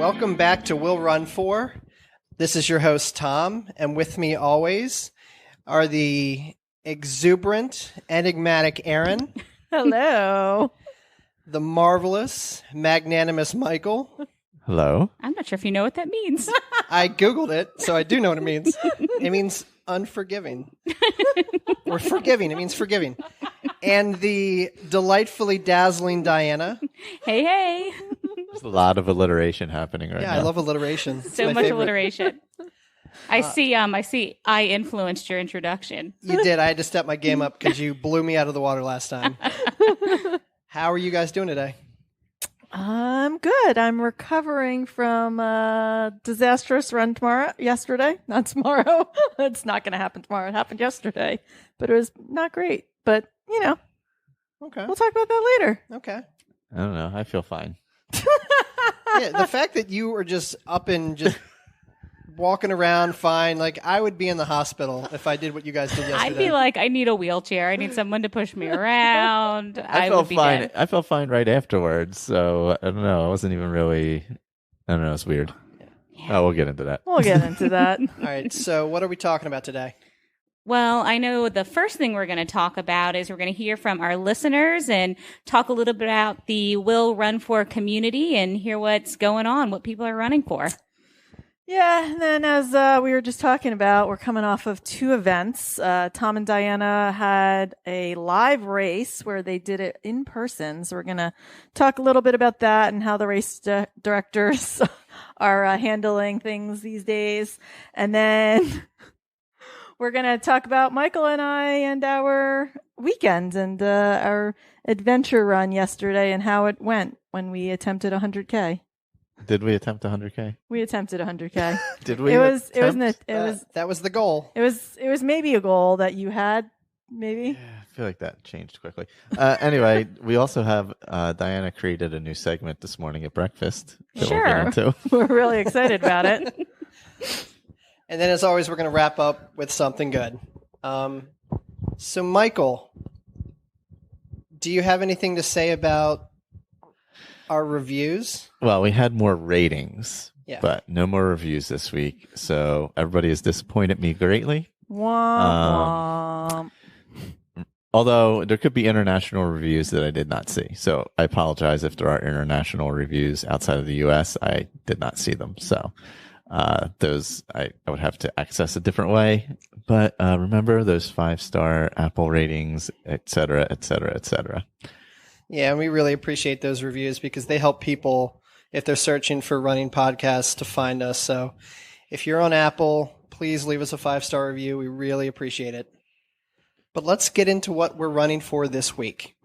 Welcome back to We'll Run For. This is your host, Tom, and with me always are the exuberant, enigmatic Erin. Hello. The marvelous, magnanimous Michael. Hello. I'm not sure if you know what that means. I Googled it, so I do know what it means. It means unforgiving. Or forgiving. It means forgiving. And the delightfully dazzling Diana. Hey, hey. There's a lot of alliteration happening right now. Yeah, I love alliteration. It's So my much favorite. alliteration. I see I influenced your introduction. You did. I had to step my game up because you blew me out of the water last time. How are you guys doing today? I'm good. I'm recovering from a disastrous run yesterday. Not tomorrow. It's not going to happen tomorrow. It happened yesterday, but it was not great. But, Okay. we'll talk about that later. Okay. I don't know. I feel fine. Yeah, the fact that you were just up and just walking around fine, like I would be in the hospital if I did what you guys did yesterday. I'd be like, I need a wheelchair. I need someone to push me around. I felt would be fine. dead. I felt fine right afterwards. So I don't know. I wasn't even really. I don't know. It's weird. Yeah. Oh, we'll get into that. We'll get into that. All right, so what are we talking about today? Well, I know the first thing we're going to talk about is we're going to hear from our listeners and talk a little bit about the Will Run For community and hear what's going on, what people are running for. Yeah, and then as we were just talking about, we're coming off of two events. Tom and Diana had a live race where they did it in person. So we're going to talk a little bit about that and how the race directors are handling things these days. And then we're going to talk about Michael and I and our weekend and our adventure run yesterday and how it went when we attempted 100K. Did we attempt 100K? We attempted 100K. Did we? That was the goal. It was maybe a goal that you had, maybe. Yeah, I feel like that changed quickly. Anyway, we also have Diana created a new segment this morning at breakfast that we'll get into. We're really excited about it. And then, as always, we're going to wrap up with something good. So, Michael, do you have anything to say about our reviews? Well, we had more ratings, Yeah. but no more reviews this week. So everybody has disappointed me greatly. Womp, womp. Although there could be international reviews that I did not see. So I apologize if there are international reviews outside of the U.S. I did not see them. So those I would have to access a different way. But remember those 5-star Apple ratings, et cetera, et cetera, et cetera. Yeah, and we really appreciate those reviews because they help people, if they're searching for running podcasts, to find us. So if you're on Apple, please leave us a 5-star review. We really appreciate it. But let's get into what we're running for this week.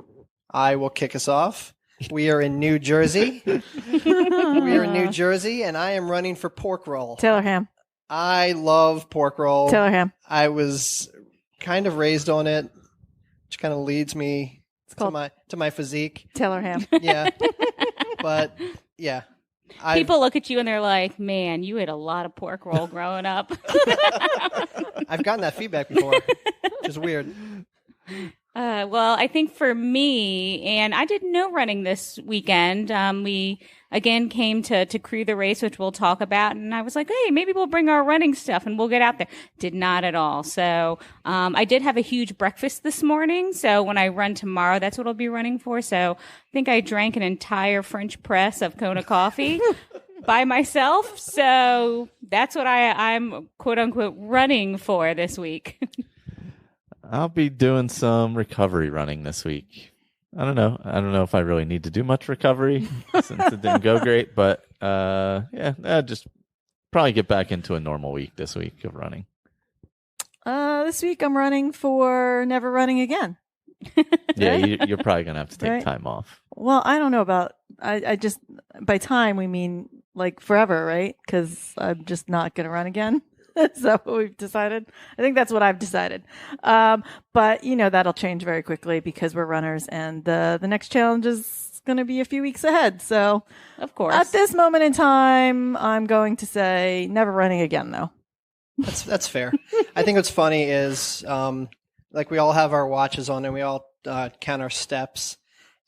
I will kick us off. We are in New Jersey. We are in New Jersey, and I am running for pork roll. Taylor ham. I love pork roll. Taylor ham. I was kind of raised on it, which kind of leads me to my physique. Taylor ham. Yeah. But yeah. People look at you and they're like, man, you ate a lot of pork roll growing up. I've gotten that feedback before, which is weird. Well, I think for me, and I did no running this weekend. We again came to crew the race, which we'll talk about. And I was like, hey, maybe we'll bring our running stuff and we'll get out there. Did not at all. So I did have a huge breakfast this morning. So when I run tomorrow, that's what I'll be running for. So I think I drank an entire French press of Kona coffee by myself. So that's what I'm quote unquote running for this week. I'll be doing some recovery running this week. I don't know. I don't know if I really need to do much recovery since it didn't go great, but just probably get back into a normal week this week of running. This week I'm running for never running again. Yeah, you're probably going to have to take Right. time off. Well, I don't know about, I just, by time we mean like forever, right? Because I'm just not going to run again. Is that what we've decided? I think that's what I've decided. But that'll change very quickly because we're runners and the next challenge is going to be a few weeks ahead. So Of course. at this moment in time, I'm going to say never running again though. That's fair. I think what's funny is like we all have our watches on and we all count our steps.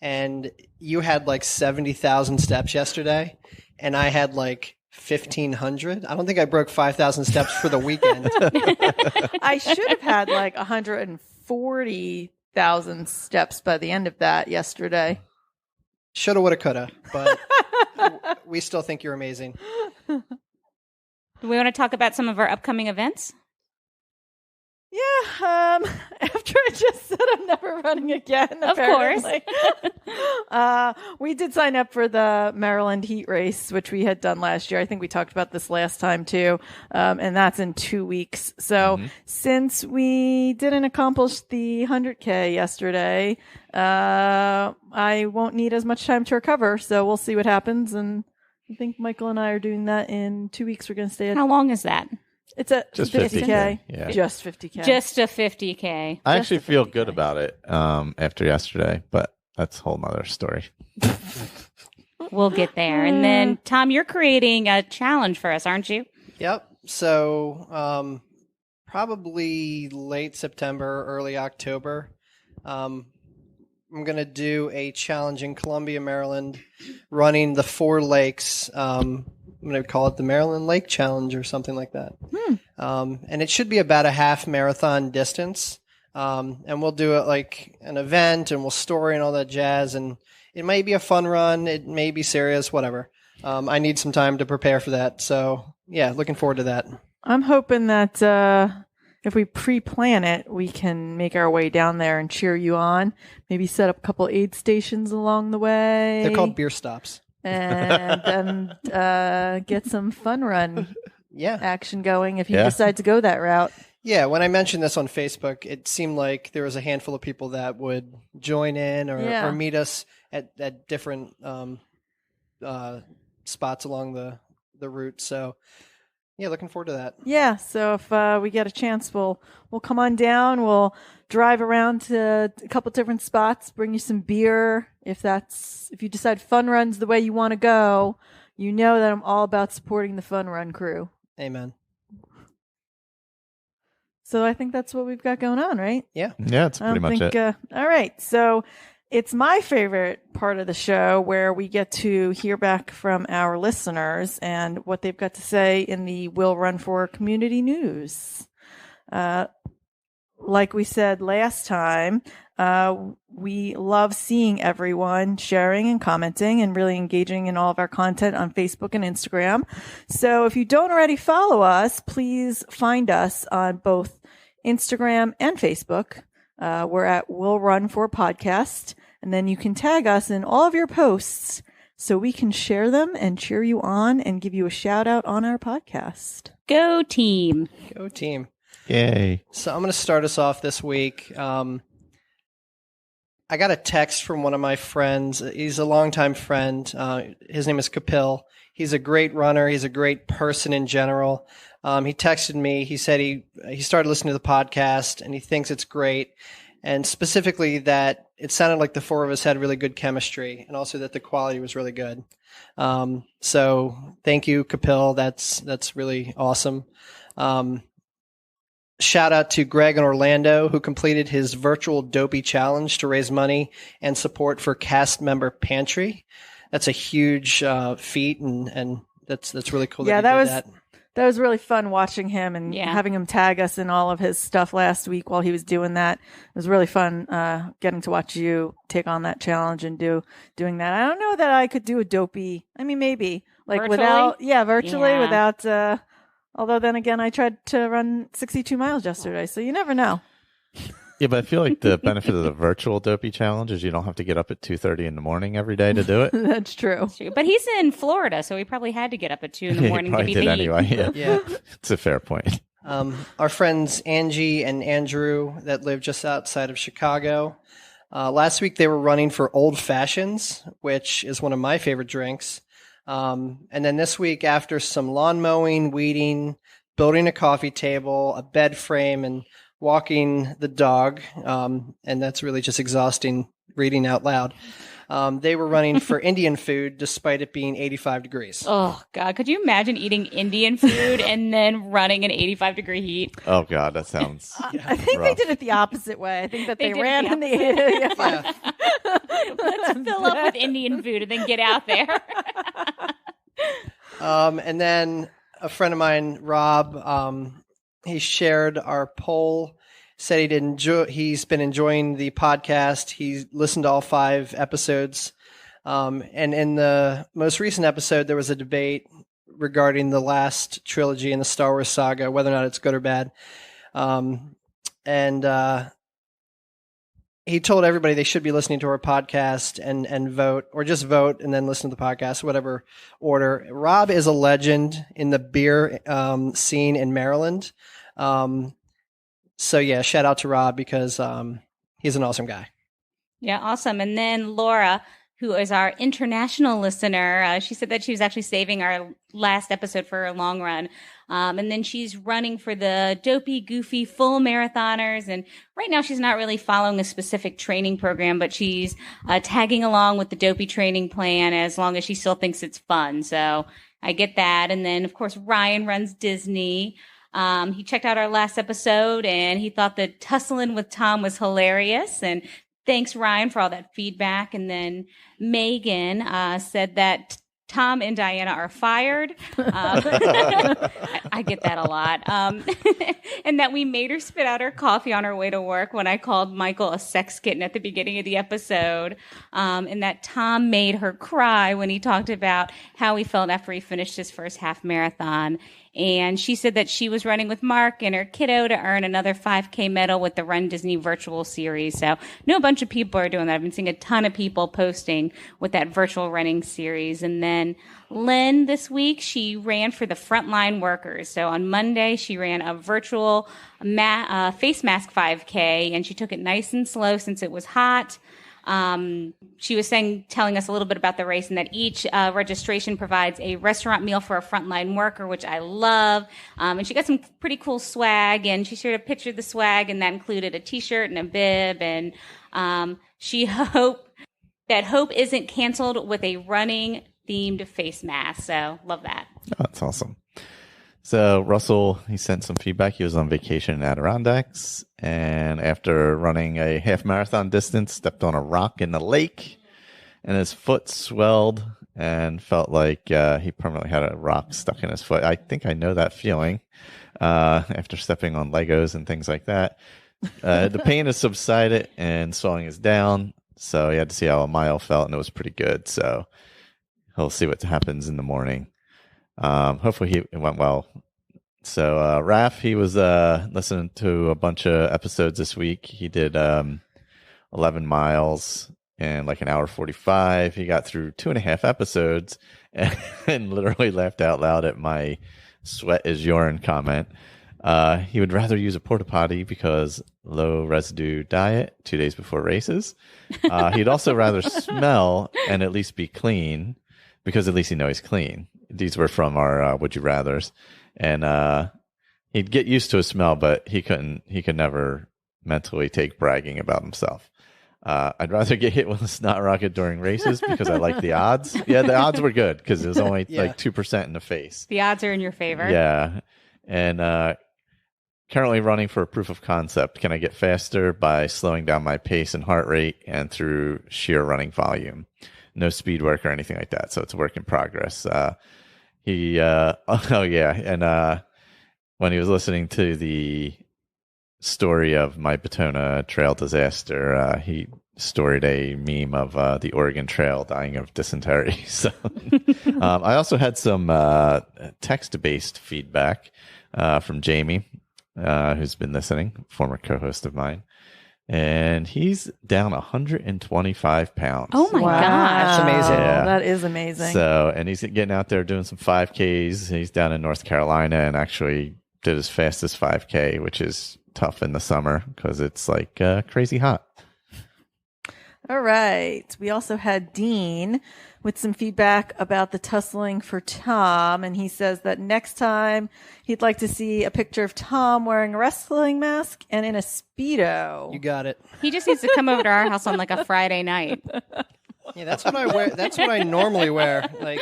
And you had like 70,000 steps yesterday. and I had like 1,500. I don't think I broke 5,000 steps for the weekend. I should have had like 140,000 steps by the end of that yesterday. Shoulda, woulda, coulda, but we still think you're amazing. Do we want to talk about some of our upcoming events? Yeah, after I just said I'm never running again, Of apparently. We did sign up for the Maryland heat race, which we had done last year. I think we talked about this last time too. And that's in 2 weeks. So since we didn't accomplish the 100K yesterday, I won't need as much time to recover. So we'll see what happens. And I think Michael and I are doing that in 2 weeks. We're going to stay at. How long is that? It's a Just 50K. 50K, yeah. Just 50K. Just a 50K. I actually feel good about it after yesterday, but that's a whole nother story. We'll get there. And then, Tom, you're creating a challenge for us, aren't you? Yep. So probably late September, early October. I'm going to do a challenge in Columbia, Maryland, running the 4 lakes. I'm going to call it the Maryland Lake Challenge or something like that. And it should be about a half marathon distance. And we'll do it like an event and we'll story and all that jazz. And it might be a fun run. It may be serious, whatever. I need some time to prepare for that. So yeah, looking forward to that. I'm hoping that if we pre-plan it, we can make our way down there and cheer you on. Maybe set up a couple aid stations along the way. They're called beer stops. And then get some fun run action going if you decide to go that route. Yeah, when I mentioned this on Facebook, it seemed like there was a handful of people that would join in or meet us at different spots along the route. So yeah, looking forward to that. Yeah, so if we get a chance, we'll come on down. We'll drive around to a couple different spots, bring you some beer. If you decide fun run's the way you want to go, you know that I'm all about supporting the fun run crew. Amen. So I think that's what we've got going on, right? Yeah. Yeah, that's pretty much it. All right. So it's my favorite part of the show where we get to hear back from our listeners and what they've got to say in the Will Run For community news. Like we said last time, we love seeing everyone sharing and commenting and really engaging in all of our content on Facebook and Instagram. So if you don't already follow us, please find us on both Instagram and Facebook. We're at Will Run For Podcast. And then you can tag us in all of your posts so we can share them and cheer you on and give you a shout out on our podcast. Go team. Go team. Yay. So I'm going to start us off this week. I got a text from one of my friends. He's a longtime friend. His name is Kapil. He's a great runner. He's a great person in general. He texted me. He said he started listening to the podcast and he thinks it's great. And specifically that it sounded like the 4 of us had really good chemistry and also that the quality was really good. So thank you, Kapil. That's really awesome. Shout out to Greg in Orlando, who completed his virtual Dopey challenge to raise money and support for cast member Pantry. That's a huge feat, and that's really cool. Yeah, that did that was really fun watching him and having him tag us in all of his stuff last week while he was doing that. It was really fun getting to watch you take on that challenge and doing that. I don't know that I could do a Dopey. I mean, maybe like virtually without. Although then again, I tried to run 62 miles yesterday, so you never know. Yeah, but I feel like the benefit of the virtual Dopey challenge is you don't have to get up at 2:30 in the morning every day to do it. That's true. But he's in Florida, so he probably had to get up at 2 in the morning to be did anyway. Yeah, it's a fair point. Our friends Angie and Andrew that live just outside of Chicago. Last week they were running for Old Fashions, which is one of my favorite drinks. And then this week, after some lawn mowing, weeding, building a coffee table, a bed frame, and walking the dog, and that's really just exhausting reading out loud, they were running for Indian food despite it being 85 degrees. Oh, God. Could you imagine eating Indian food and then running in 85-degree heat? Oh, God. That sounds I think rough. they did it the opposite way. I think that they did ran in the Let's fill up with Indian food and then get out there. And then a friend of mine, Rob, he shared our poll, said he's been enjoying the podcast. He listened to all 5 episodes. And in the most recent episode, there was a debate regarding the last trilogy in the Star Wars saga, whether or not it's good or bad. And he told everybody they should be listening to our podcast and vote, or just vote and then listen to the podcast, whatever order. Rob is a legend in the beer scene in Maryland. So yeah, shout out to Rob because he's an awesome guy. Yeah, awesome. And then Laura, who is our international listener, she said that she was actually saving our last episode for her long run. And then she's running for the Dopey Goofy Full Marathoners. And right now she's not really following a specific training program, but she's tagging along with the Dopey training plan as long as she still thinks it's fun. So I get that. And then, of course, Ryan runs Disney. He checked out our last episode and he thought that Tussling with Tom was hilarious. And thanks, Ryan, for all that feedback. And then Megan said that Tom and Diana are fired. I get that a lot. And that we made her spit out her coffee on her way to work when I called Michael a sex kitten at the beginning of the episode. And that Tom made her cry when he talked about how he felt after he finished his first half marathon. And she said that she was running with Mark and her kiddo to earn another 5K medal with the Run Disney virtual series. So I know a bunch of people are doing that. I've been seeing a ton of people posting with that virtual running series. And then Lynn this week, she ran for the frontline workers. So on Monday, she ran a virtual face mask 5K, and she took it nice and slow since it was hot. She was telling us a little bit about the race and that each registration provides a restaurant meal for a frontline worker, which I love. And she got some pretty cool swag, and she shared a picture of the swag, and that included a t-shirt and a bib. And she hoped that hope isn't canceled with a running themed face mask. So love that. Oh, that's awesome. So Russell, he sent some feedback. He was on vacation in Adirondacks, and after running a half marathon distance, stepped on a rock in the lake, and his foot swelled and felt like he permanently had a rock stuck in his foot. I think I know that feeling after stepping on Legos and things like that. The pain has subsided and swelling is down, so he had to see how a mile felt, and it was pretty good. So he'll see what happens in the morning. Hopefully it went well. So Raph, he was listening to a bunch of episodes this week. He did 11 miles in like an hour 45. He got through 2.5 episodes and literally laughed out loud at my sweat is urine comment. He would rather use a porta potty because low residue diet 2 days before races. He'd also rather smell and at least be clean because at least he knows he's clean. These were from our Would You Rathers. And he'd get used to a smell, but he could never mentally take bragging about himself. I'd rather get hit with a snot rocket during races because I like the odds. Yeah, the odds were good because it was only like 2% in the face. The odds are in your favor. Yeah. And currently running for a proof of concept. Can I get faster by slowing down my pace and heart rate and through sheer running volume? No speed work or anything like that. So it's a work in progress. And when he was listening to the story of my Batona Trail disaster, he storied a meme of the Oregon Trail dying of dysentery. So I also had some text-based feedback from Jamie, who's been listening, former co-host of mine. And he's down 125 pounds. Oh my gosh. That's amazing. Yeah. That is amazing. So, and he's getting out there doing some 5Ks. He's down in North Carolina and actually did his fastest 5K, which is tough in the summer because it's like crazy hot. All right. We also had Dean with some feedback about the tussling for Tom. And he says that next time he'd like to see a picture of Tom wearing a wrestling mask and in a Speedo. You got it. He just needs to come over to our house on like a Friday night. Yeah, that's what I wear. That's what I normally wear. Like,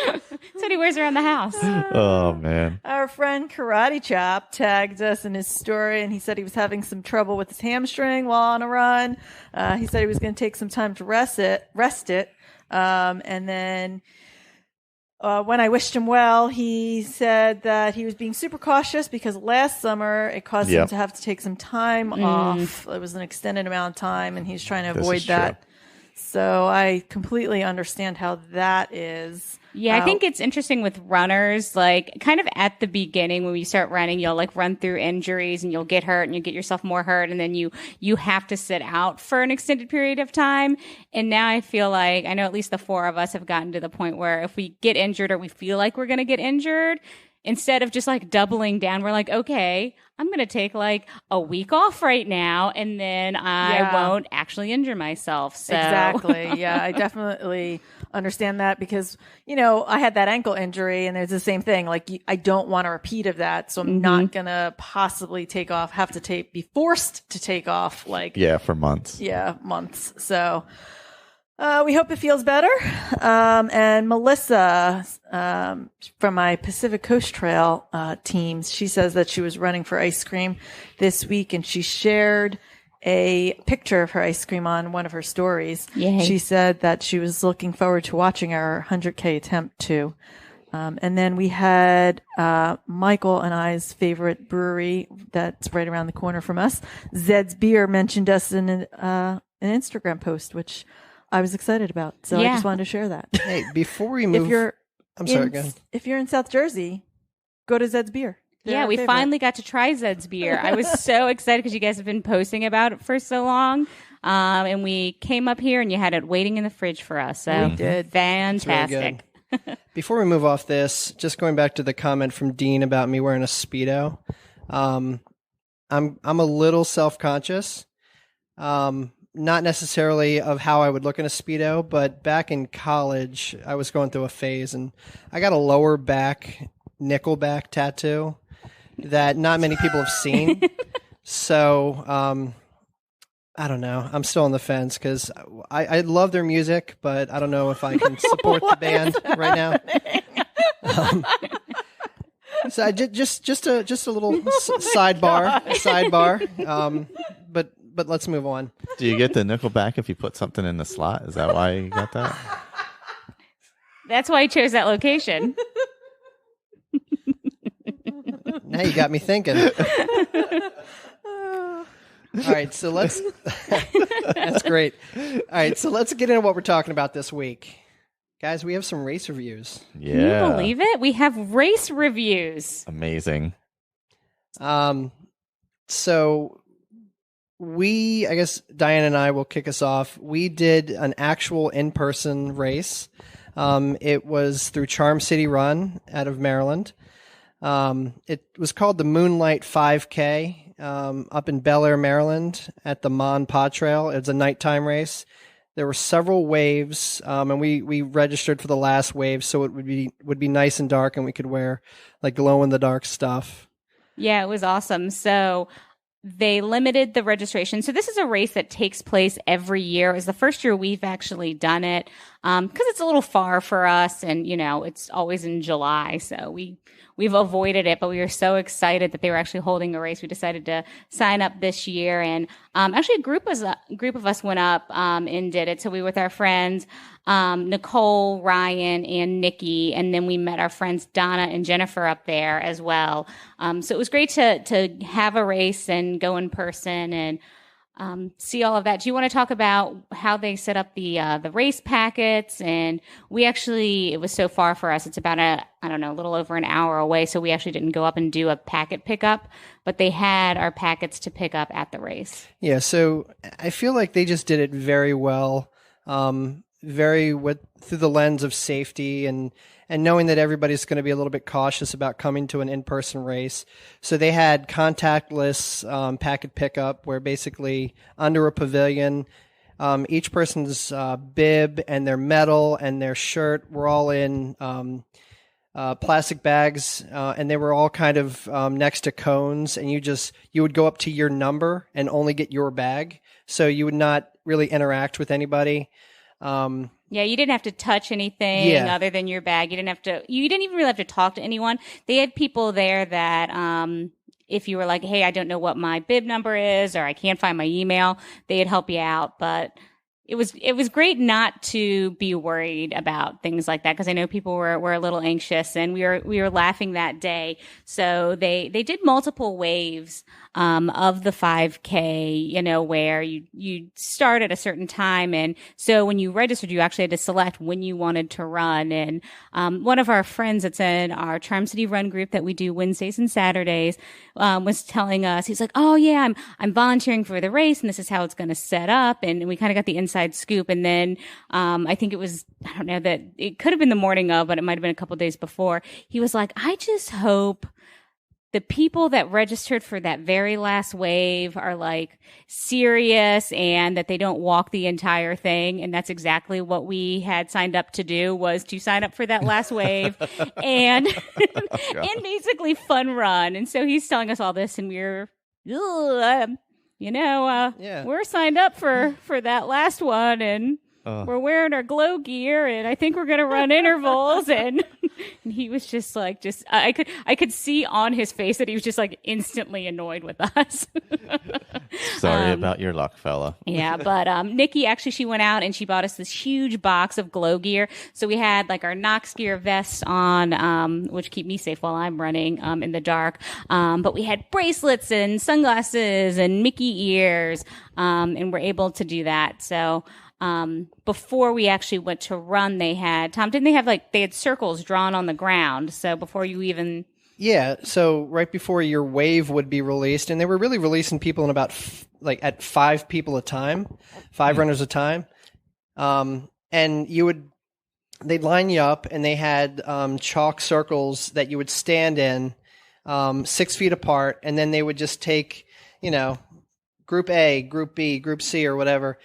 That's what he wears around the house. Oh, man. Our friend Karate Chop tagged us in his story, and he said he was having some trouble with his hamstring while on a run. He said he was going to take some time to rest it. And then when I wished him well, he said that he was being super cautious because last summer it caused him to have to take some time off. It was an extended amount of time, and he's trying to avoid that. So I completely understand how that is. Yeah, I think it's interesting with runners, like kind of at the beginning when you start running, you'll like run through injuries and you'll get hurt and you get yourself more hurt. And then you have to sit out for an extended period of time. And now I feel like, I know at least the four of us have gotten to the point where if we get injured or we feel like we're going to get injured, instead of just like doubling down, we're like, okay, I'm going to take like a week off right now and then I won't actually injure myself. So. Exactly. Yeah, I definitely understand that because, I had that ankle injury and it's the same thing. Like I don't want a repeat of that. So I'm not going to possibly be forced to take off for months. Yeah, months. So we hope it feels better. And Melissa, from my Pacific Coast Trail team, she says that she was running for ice cream this week and she shared a picture of her ice cream on one of her stories. Yay. She said that she was looking forward to watching our 100K attempt too. And then we had Michael and I's favorite brewery that's right around the corner from us. Zed's Beer mentioned us in an Instagram post, which I was excited about. So I just wanted to share that. Hey, before we move, if you're in South Jersey, go to Zed's Beer. Yeah, we finally got to try Zed's Beer. I was so excited because you guys have been posting about it for so long. And we came up here and you had it waiting in the fridge for us. So we did. Fantastic. Really before we move off this, just going back to the comment from Dean about me wearing a Speedo. I'm a little self-conscious. Not necessarily of how I would look in a Speedo, but back in college, I was going through a phase and I got a lower back Nickelback tattoo that not many people have seen. So, I don't know. I'm still on the fence because I love their music, but I don't know if I can support the band right now. So I just a little sidebar. But let's move on. Do you get the Nickelback if you put something in the slot? Is that why you got that? That's why I chose that location. Now you got me thinking. All right, so let's. That's great. All right, so let's get into what we're talking about this week, guys. We have some race reviews. Yeah, can you believe it? We have race reviews. Amazing. So I guess Diane and I will kick us off. We did an actual in-person race. It was through Charm City Run out of Maryland. It was called the Moonlight 5K up in Bel Air, Maryland at the Mon Pa Trail. It was a nighttime race. There were several waves, and we registered for the last wave, so it would be nice and dark, and we could wear like glow-in-the-dark stuff. Yeah, it was awesome. So they limited the registration. So this is a race that takes place every year. It was the first year we've actually done it because it's a little far for us, and it's always in July, so we've avoided it. But we were so excited that they were actually holding a race. We decided to sign up this year, and actually a group of us went up and did it. So we were with our friends Nicole, Ryan, and Nikki, and then we met our friends Donna and Jennifer up there as well. So it was great to have a race and go in person and see all of that. Do you want to talk about how they set up the race packets? And it was so far for us. It's about a little over an hour away. So we actually didn't go up and do a packet pickup, but they had our packets to pick up at the race. Yeah. So I feel like they just did it very well. Through the lens of safety and knowing that everybody's going to be a little bit cautious about coming to an in-person race. So they had contactless packet pickup where basically under a pavilion, each person's bib and their medal and their shirt were all in plastic bags, and they were all kind of next to cones, and you would go up to your number and only get your bag. So you would not really interact with anybody. Yeah, you didn't have to touch anything other than your bag. You didn't even really have to talk to anyone. They had people there that, if you were like, hey, I don't know what my bib number is, or I can't find my email, they'd help you out. But it was great not to be worried about things like that, because I know people were a little anxious, and we were laughing that day. So they did multiple waves of the 5K, you know, where you start at a certain time, and so when you registered, you actually had to select when you wanted to run. And one of our friends that's in our Charm City Run group that we do Wednesdays and Saturdays was telling us, he's like, "Oh yeah, I'm volunteering for the race, and this is how it's going to set up," and we kind of got the inside scoop. And then I think it was, I don't know, that it could have been the morning of, but it might have been a couple days before. He was like, "I just hope the people that registered for that very last wave are like serious and that they don't walk the entire thing." And that's exactly what we had signed up to do, was to sign up for that last wave and and basically fun run. And so he's telling us all this, and we're we're signed up for that last one, and we're wearing our glow gear, and I think we're going to run intervals. And he was just like, I could see on his face that he was just like instantly annoyed with us. Sorry about your luck, fella. Yeah, but Nikki, actually, she went out and she bought us this huge box of glow gear. So we had like our Knox gear vests on, which keep me safe while I'm running in the dark. But we had bracelets and sunglasses and Mickey ears, and we're able to do that. So before we actually went to run, they had, Tom, didn't they have they had circles drawn on the ground? So before you even... Yeah, so right before your wave would be released, and they were really releasing people in about at 5 people a time, 5 runners a time. And they'd line you up, and they had chalk circles that you would stand in 6 feet apart, and then they would just take, Group A, Group B, Group C, or whatever.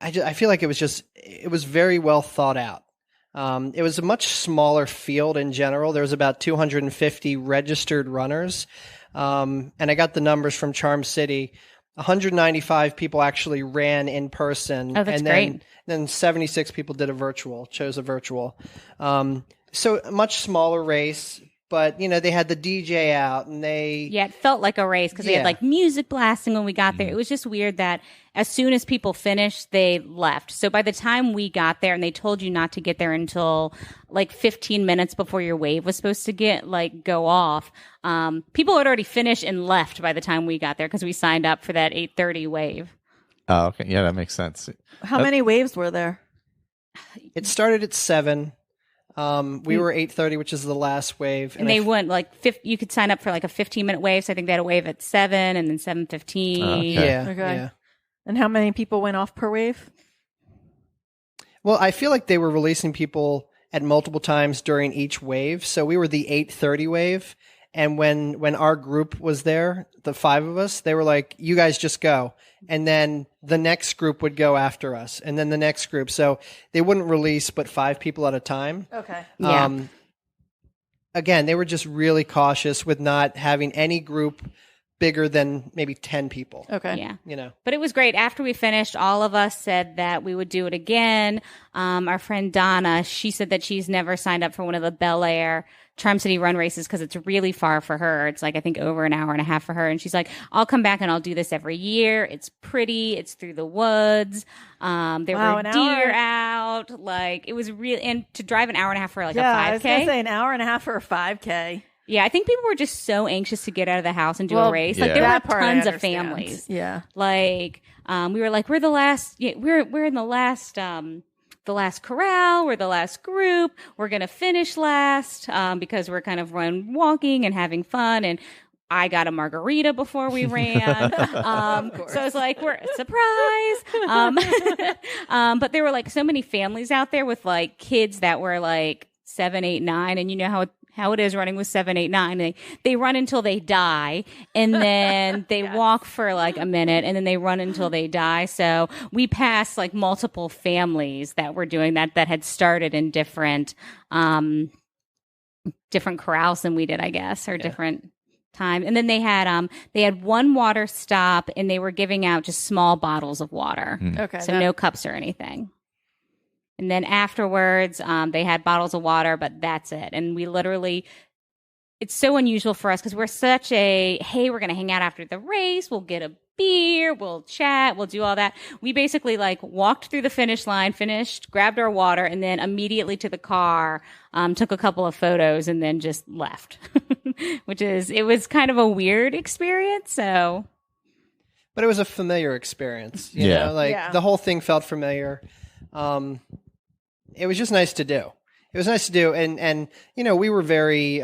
I feel like it was very well thought out. It was a much smaller field in general. There was about 250 registered runners. And I got the numbers from Charm City. 195 people actually ran in person. Oh, that's great. Then 76 people chose a virtual. So a much smaller race. But, they had the DJ out, and Yeah, it felt like a race because they had music blasting when we got there. It was just weird that as soon as people finished, they left. So by the time we got there, and they told you not to get there until 15 minutes before your wave was supposed to go off, people had already finished and left by the time we got there because we signed up for that 8:30 wave. Oh, okay. Yeah, that makes sense. How many waves were there? It started at 7. We were 8:30, which is the last wave. And they went you could sign up for a 15-minute wave. So I think they had a wave at 7 and then 7:15. Okay. Yeah. Yeah. And how many people went off per wave? Well, I feel like they were releasing people at multiple times during each wave. So we were the 8:30 wave. And when our group was there, the 5 of us, they were like, "You guys just go." And then the next group would go after us, and then the next group. So they wouldn't release but 5 people at a time. Okay. Yeah. Again, they were just really cautious with not having any group bigger than maybe 10 people. Okay. Yeah. But it was great. After we finished, all of us said that we would do it again. Our friend Donna, she said that she's never signed up for one of the Bel Air Charm City run races because it's really far for her. It's I think over an hour and a half for her. And she's like, "I'll come back and I'll do this every year. It's pretty. It's through the woods. There were deer out. It was really, and to drive an hour and a half for a 5K. I was going to say an hour and a half for a 5K. Yeah, I think people were just so anxious to get out of the house and do a race. There were tons of families. Yeah. We were we're the last, we're in the last corral. We're the last group. We're going to finish last because we're kind of walking and having fun. And I got a margarita before we ran. So it's we're surprise. But there were so many families out there with kids that were 7, 8, 9. And you know how it is running with 7, 8, 9. They run until they die, and then they walk for a minute, and then they run until they die. So we passed multiple families that were doing that had started in different corrals than we did, I guess, or different time. And then they had one water stop, and they were giving out just small bottles of water. Okay. So no cups or anything. And then afterwards, they had bottles of water, but that's it. And we literally, it's so unusual for us because we're such hey, we're going to hang out after the race. We'll get a beer, we'll chat, we'll do all that. We basically like walked through the finish line, finished, grabbed our water, and then immediately to the car, took a couple of photos and then just left, it was kind of a weird experience. So, but it was a familiar experience. You Yeah. know, like the whole thing felt familiar. It was just nice to do. It was nice to do. And, you know, we were very,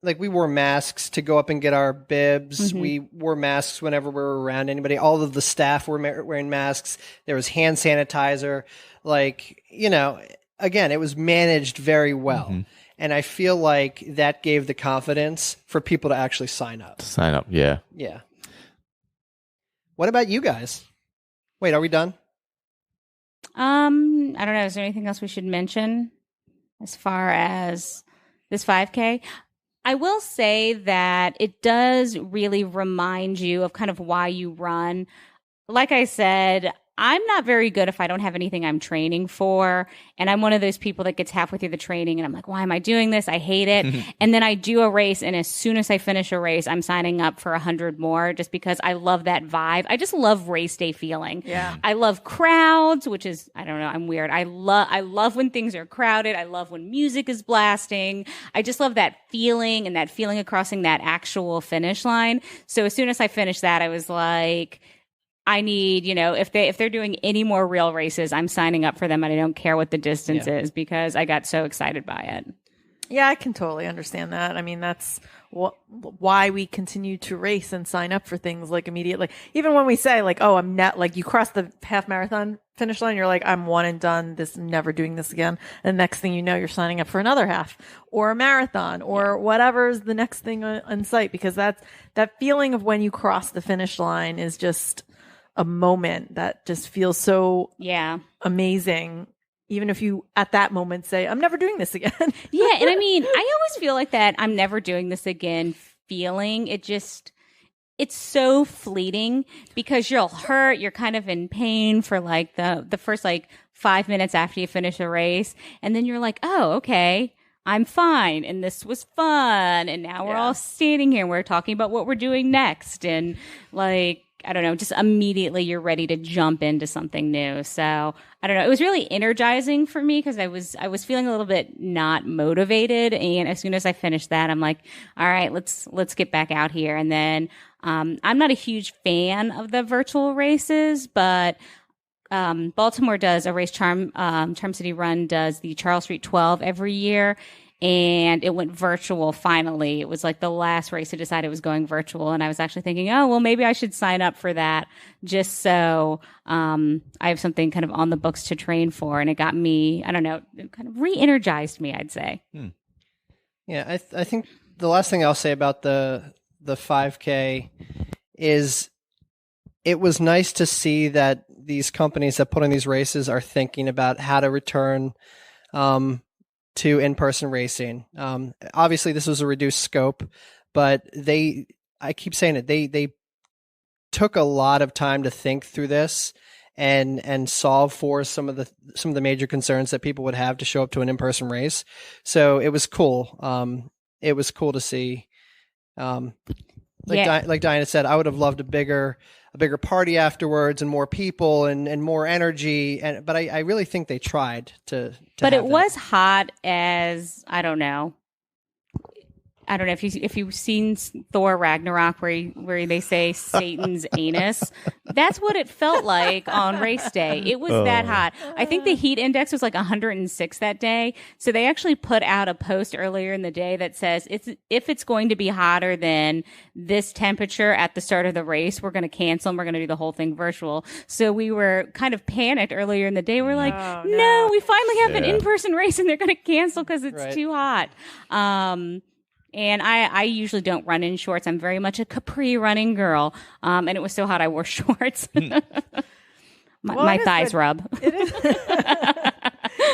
like we wore masks to go up and get our bibs. Mm-hmm. We wore masks whenever we were around anybody. All of the staff were wearing masks. There was hand sanitizer. Like, you know, again, it was managed very well. Mm-hmm. And I feel like that gave the confidence for people to actually sign up. Yeah. Yeah. What about you guys? Wait, are we done? I don't know. Is there anything else we should mention as far as this 5K? I will say that it does really remind you of kind of why you run. Like I said, I'm not very good if I don't have anything I'm training for. And I'm one of those people that gets halfway through the training and I'm like, why am I doing this? I hate it. And then I do a race. And as soon as I finish a race, I'm signing up for 100 more just because I love that vibe. I just love race day feeling. Yeah. I love crowds, which is, I don't know, I'm weird. I love when things are crowded. I love when music is blasting. I just love that feeling and that feeling of crossing that actual finish line. So as soon as I finished that, I was like, I need, you know, if they're doing any more real races, I'm signing up for them and I don't care what the distance is because I got so excited by it. Yeah, I can totally understand that. I mean, that's why we continue to race and sign up for things like immediately. Even when we say like, oh, I'm not like you cross the half marathon finish line, you're like, I'm one and done. Never doing this again. And the next thing you know, you're signing up for another half or a marathon or whatever's the next thing on site, because that feeling of when you cross the finish line is just a moment that just feels so amazing. Even if you at that moment say, I'm never doing this again. Yeah. And I mean, I always feel like that I'm never doing this again feeling. It's so fleeting because you'll hurt. You're kind of in pain for like the first like 5 minutes after you finish a race. And then you're like, oh, okay, I'm fine. And this was fun. And now we're all standing here and we're talking about what we're doing next. And like, I don't know, just immediately you're ready to jump into something new. So I don't know. It was really energizing for me because I was feeling a little bit not motivated. And as soon as I finished that, I'm like, all right, let's get back out here. And then I'm not a huge fan of the virtual races, but Baltimore does a race. Charm City Run does the Charles Street 12 every year. And it went virtual finally. It was like the last race I decided was going virtual. And I was actually thinking, oh, well, maybe I should sign up for that just so I have something kind of on the books to train for. And it got me, I don't know, it kind of re-energized me, I'd say. Yeah, I think the last thing I'll say about the 5K is it was nice to see that these companies that put on these races are thinking about how to return to in-person racing. Obviously this was a reduced scope, but I keep saying it, they took a lot of time to think through this and solve for some of the major concerns that people would have to show up to an in-person race. So it was cool. It was cool to see. Like Diana said, I would have loved a bigger party afterwards and more people and more energy. But I really think they tried to but it was hot as, I don't know if you've seen Thor Ragnarok where they say Satan's anus. That's what it felt like on race day. It was that hot. I think the heat index was like 106 that day. So they actually put out a post earlier in the day that says if it's going to be hotter than this temperature at the start of the race, we're going to cancel and we're going to do the whole thing virtual. So we were kind of panicked earlier in the day. We're like, no, we finally have an in-person race and they're going to cancel because it's too hot. And I usually don't run in shorts. I'm very much a capri running girl. And it was so hot I wore shorts. My thighs rub.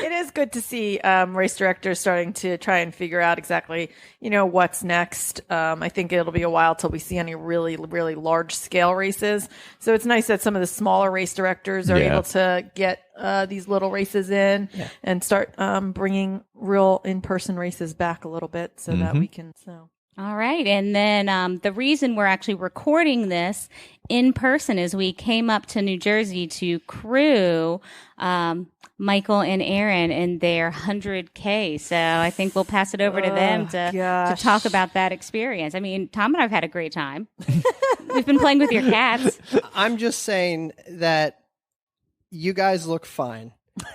It is good to see race directors starting to try and figure out exactly, what's next. I think it'll be a while till we see any really, really large scale races. So it's nice that some of the smaller race directors are able to get these little races in and start bringing real in-person races back a little bit so that we can. So All right. And then the reason we're actually recording this in person is we came up to New Jersey to crew Michael and Erin in their 100K. So I think we'll pass it over to them to talk about that experience. I mean, Tom and I have had a great time. We've been playing with your cats. I'm just saying that you guys look fine.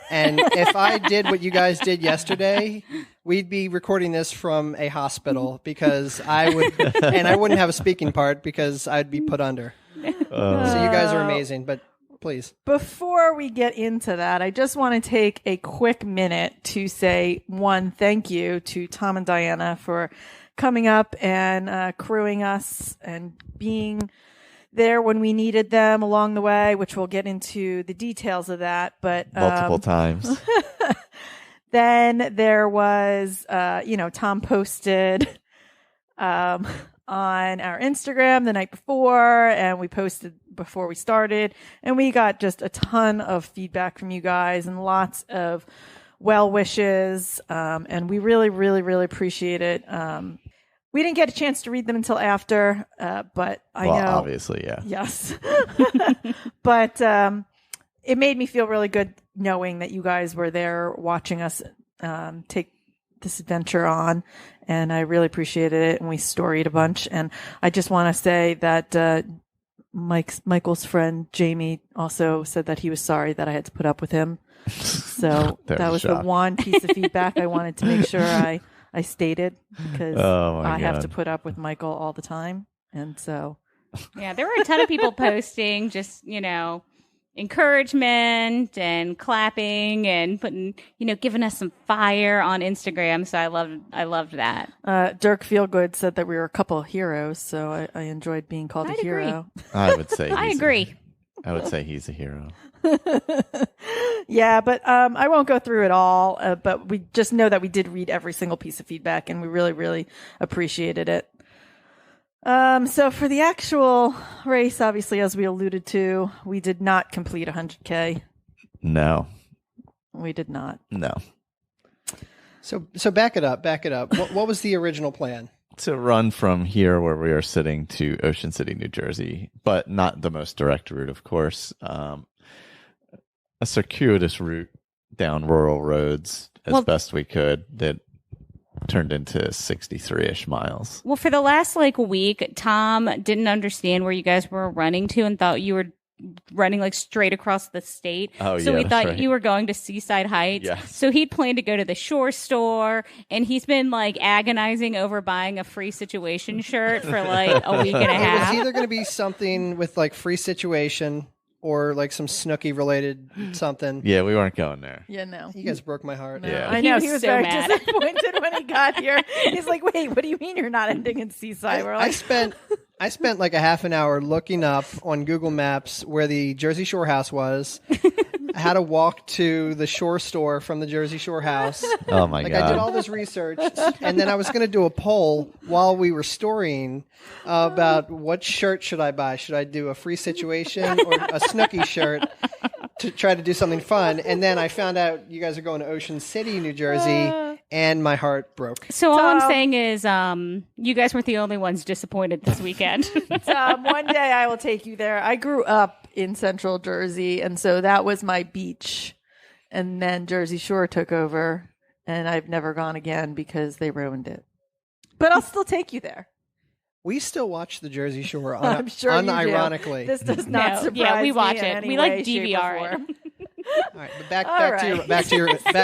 And if I did what you guys did yesterday, we'd be recording this from a hospital because I wouldn't have a speaking part because I'd be put under. So you guys are amazing, but please. Before we get into that, I just want to take a quick minute to say one thank you to Tom and Diana for coming up and crewing us and being there when we needed them along the way, which we'll get into the details of that. But multiple times. Then there was, Tom posted on our Instagram the night before, and we posted before we started, and we got just a ton of feedback from you guys and lots of well wishes, and we really, really, really appreciate it. We didn't get a chance to read them until after, but I know. Obviously, yeah. Yes. But it made me feel really good knowing that you guys were there watching us take this adventure on, and I really appreciated it, and we storied a bunch. And I just want to say that Michael's friend Jamie also said that he was sorry that I had to put up with him. So that was the one piece of feedback I wanted to make sure I stated, because I have to put up with Michael all the time. And so. Yeah, there were a ton of people posting just, encouragement and clapping and putting, giving us some fire on Instagram. So I loved that. Dirk Feelgood said that we were a couple of heroes. So I enjoyed being called a hero. I would say I agree. I would say he's a hero. Yeah, but I won't go through it all. But we just know that we did read every single piece of feedback, and we really, really appreciated it. So for the actual race, obviously, as we alluded to, we did not complete 100K. No, we did not. No. So back it up. What was the original plan? To run from here where we are sitting to Ocean City, New Jersey, but not the most direct route, of course. A circuitous route down rural roads as best we could that turned into 63-ish miles. Well, for the last week, Tom didn't understand where you guys were running to and thought you were running straight across the state. Oh, so yeah, we thought right. you were going to Seaside Heights. Yes. So he'd planned to go to the shore store, and he's been agonizing over buying a Free Situation shirt for a week and a It half. was either going to be something with Free Situation or some Snooki related something. Yeah, we weren't going there. Yeah, no. You guys broke my heart. No. Yeah. I know. He was so very mad. disappointed when he got here. He's like, wait, what do you mean you're not ending in Seaside? We're I spent a half an hour looking up on Google Maps where the Jersey Shore house was. I had to walk to the shore store from the Jersey Shore house. Oh my God. I did all this research, and then I was going to do a poll while we were storing about what shirt should I buy. Should I do a Free Situation or a Snooki shirt to try to do something fun? And then I found out you guys are going to Ocean City, New Jersey, and my heart broke. So all I'm saying is you guys weren't the only ones disappointed this weekend. One day I will take you there. I grew up in Central Jersey, and so that was my beach. And then Jersey Shore took over, and I've never gone again because they ruined it. But I'll still take you there. We still watch the Jersey Shore I'm sure you do. unironically. This does not surprise me. Yeah, we watch in it. any We way, DVR shape, or it. form. All right, but back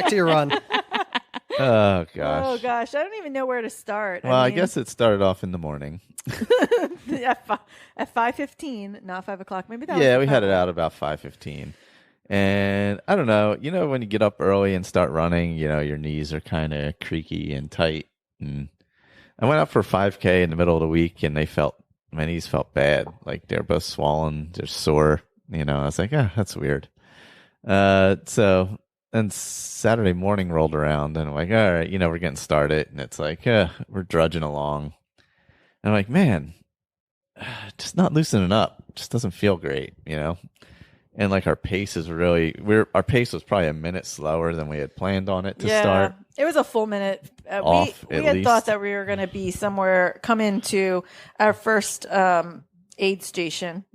to your run. Oh gosh. Oh gosh, I don't even know where to start. Well, I guess it started off in the morning. at 5:15, not 5 o'clock. Maybe that. Yeah, was we had it out about 5:15, and I don't know. When you get up early and start running, your knees are kind of creaky and tight. And I went out for 5K in the middle of the week, and my knees felt bad. They're both swollen, they're sore. I was like, that's weird. So then Saturday morning rolled around, and I'm like, all right, we're getting started, and it's we're drudging along. And I'm like, man, just not loosening up. Just doesn't feel great, and like our pace is really our pace was probably a minute slower than we had planned on it to start. It was a full minute Off, we at had least. thought that we were going to be somewhere, come into our first aid station,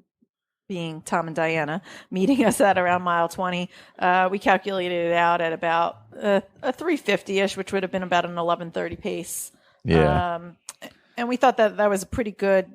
being Tom and Diana, meeting us at around mile 20. We calculated it out at about a 350-ish, which would have been about an 11:30 pace. Yeah. And we thought that was a pretty good,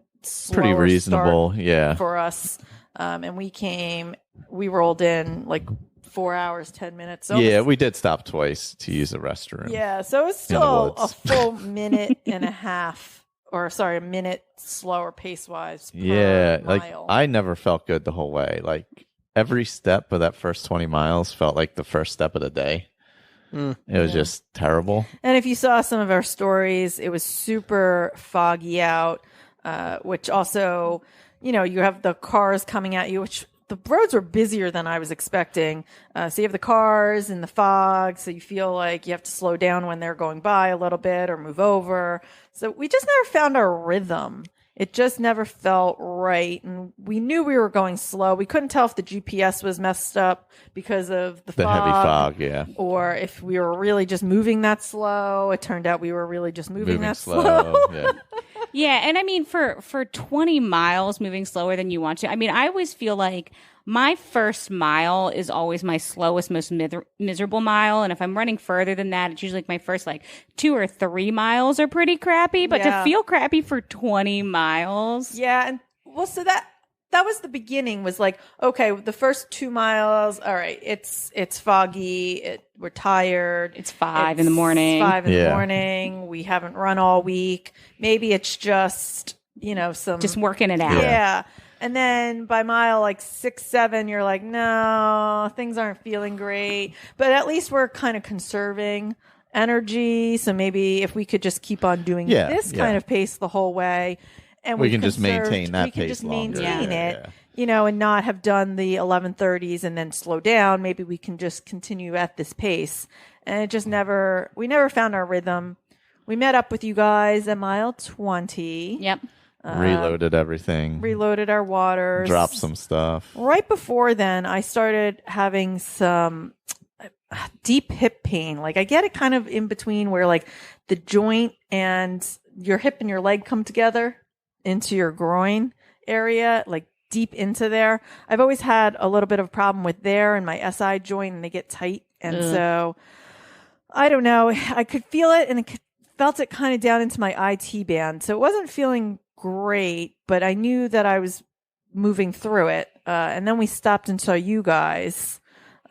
Pretty reasonable, start yeah. for us. And we rolled in like 4 hours, 10 minutes. So Yeah, we did stop twice to use the restroom. yeah, so it was still a full minute and a half, or sorry, a minute slower pace wise. Yeah, per like mile. I never felt good the whole way. Like every step of that first 20 miles felt like the first step of the day. It was just terrible. And if you saw some of our stories, it was super foggy out, which also, you have the cars coming at you, which the roads were busier than I was expecting. So you have the cars and the fog, so you feel like you have to slow down when they're going by a little bit or move over. So we just never found our rhythm. It just never felt right. And we knew we were going slow. We couldn't tell if the GPS was messed up because of the fog, heavy fog, yeah. or if we were really just moving that slow. It turned out we were really just moving that slow. Yeah. Yeah, and I mean, for 20 miles moving slower than you want to, I mean, I always feel like my first mile is always my slowest, most miserable mile. And if I'm running further than that, it's usually like my first 2 or 3 miles are pretty crappy. But to feel crappy for 20 miles. Yeah. And well, so that was the beginning, was like, okay, the first 2 miles, all right, it's foggy. We're tired. It's 5 in the morning. 5 in the morning. We haven't run all week. Maybe it's just, Just working it out. Yeah. And then by mile 6, 7, you're like, no, things aren't feeling great. But at least we're kind of conserving energy. So maybe if we could just keep on doing this kind of pace the whole way, and we can just maintain that pace longer. Maintain it, and not have done the 11:30s and then slow down. Maybe we can just continue at this pace. And it just we never found our rhythm. We met up with you guys at mile 20. Yep. Reloaded everything. Reloaded our waters. Dropped some stuff. Right before then, I started having some deep hip pain. Like I get it kind of in between where the joint and your hip and your leg come together into your groin area, deep into there. I've always had a little bit of a problem with there and my SI joint, and they get tight. And so I don't know. I could feel it, and felt it kind of down into my IT band. So it wasn't feeling great, but I knew that I was moving through it. And then we stopped and saw you guys.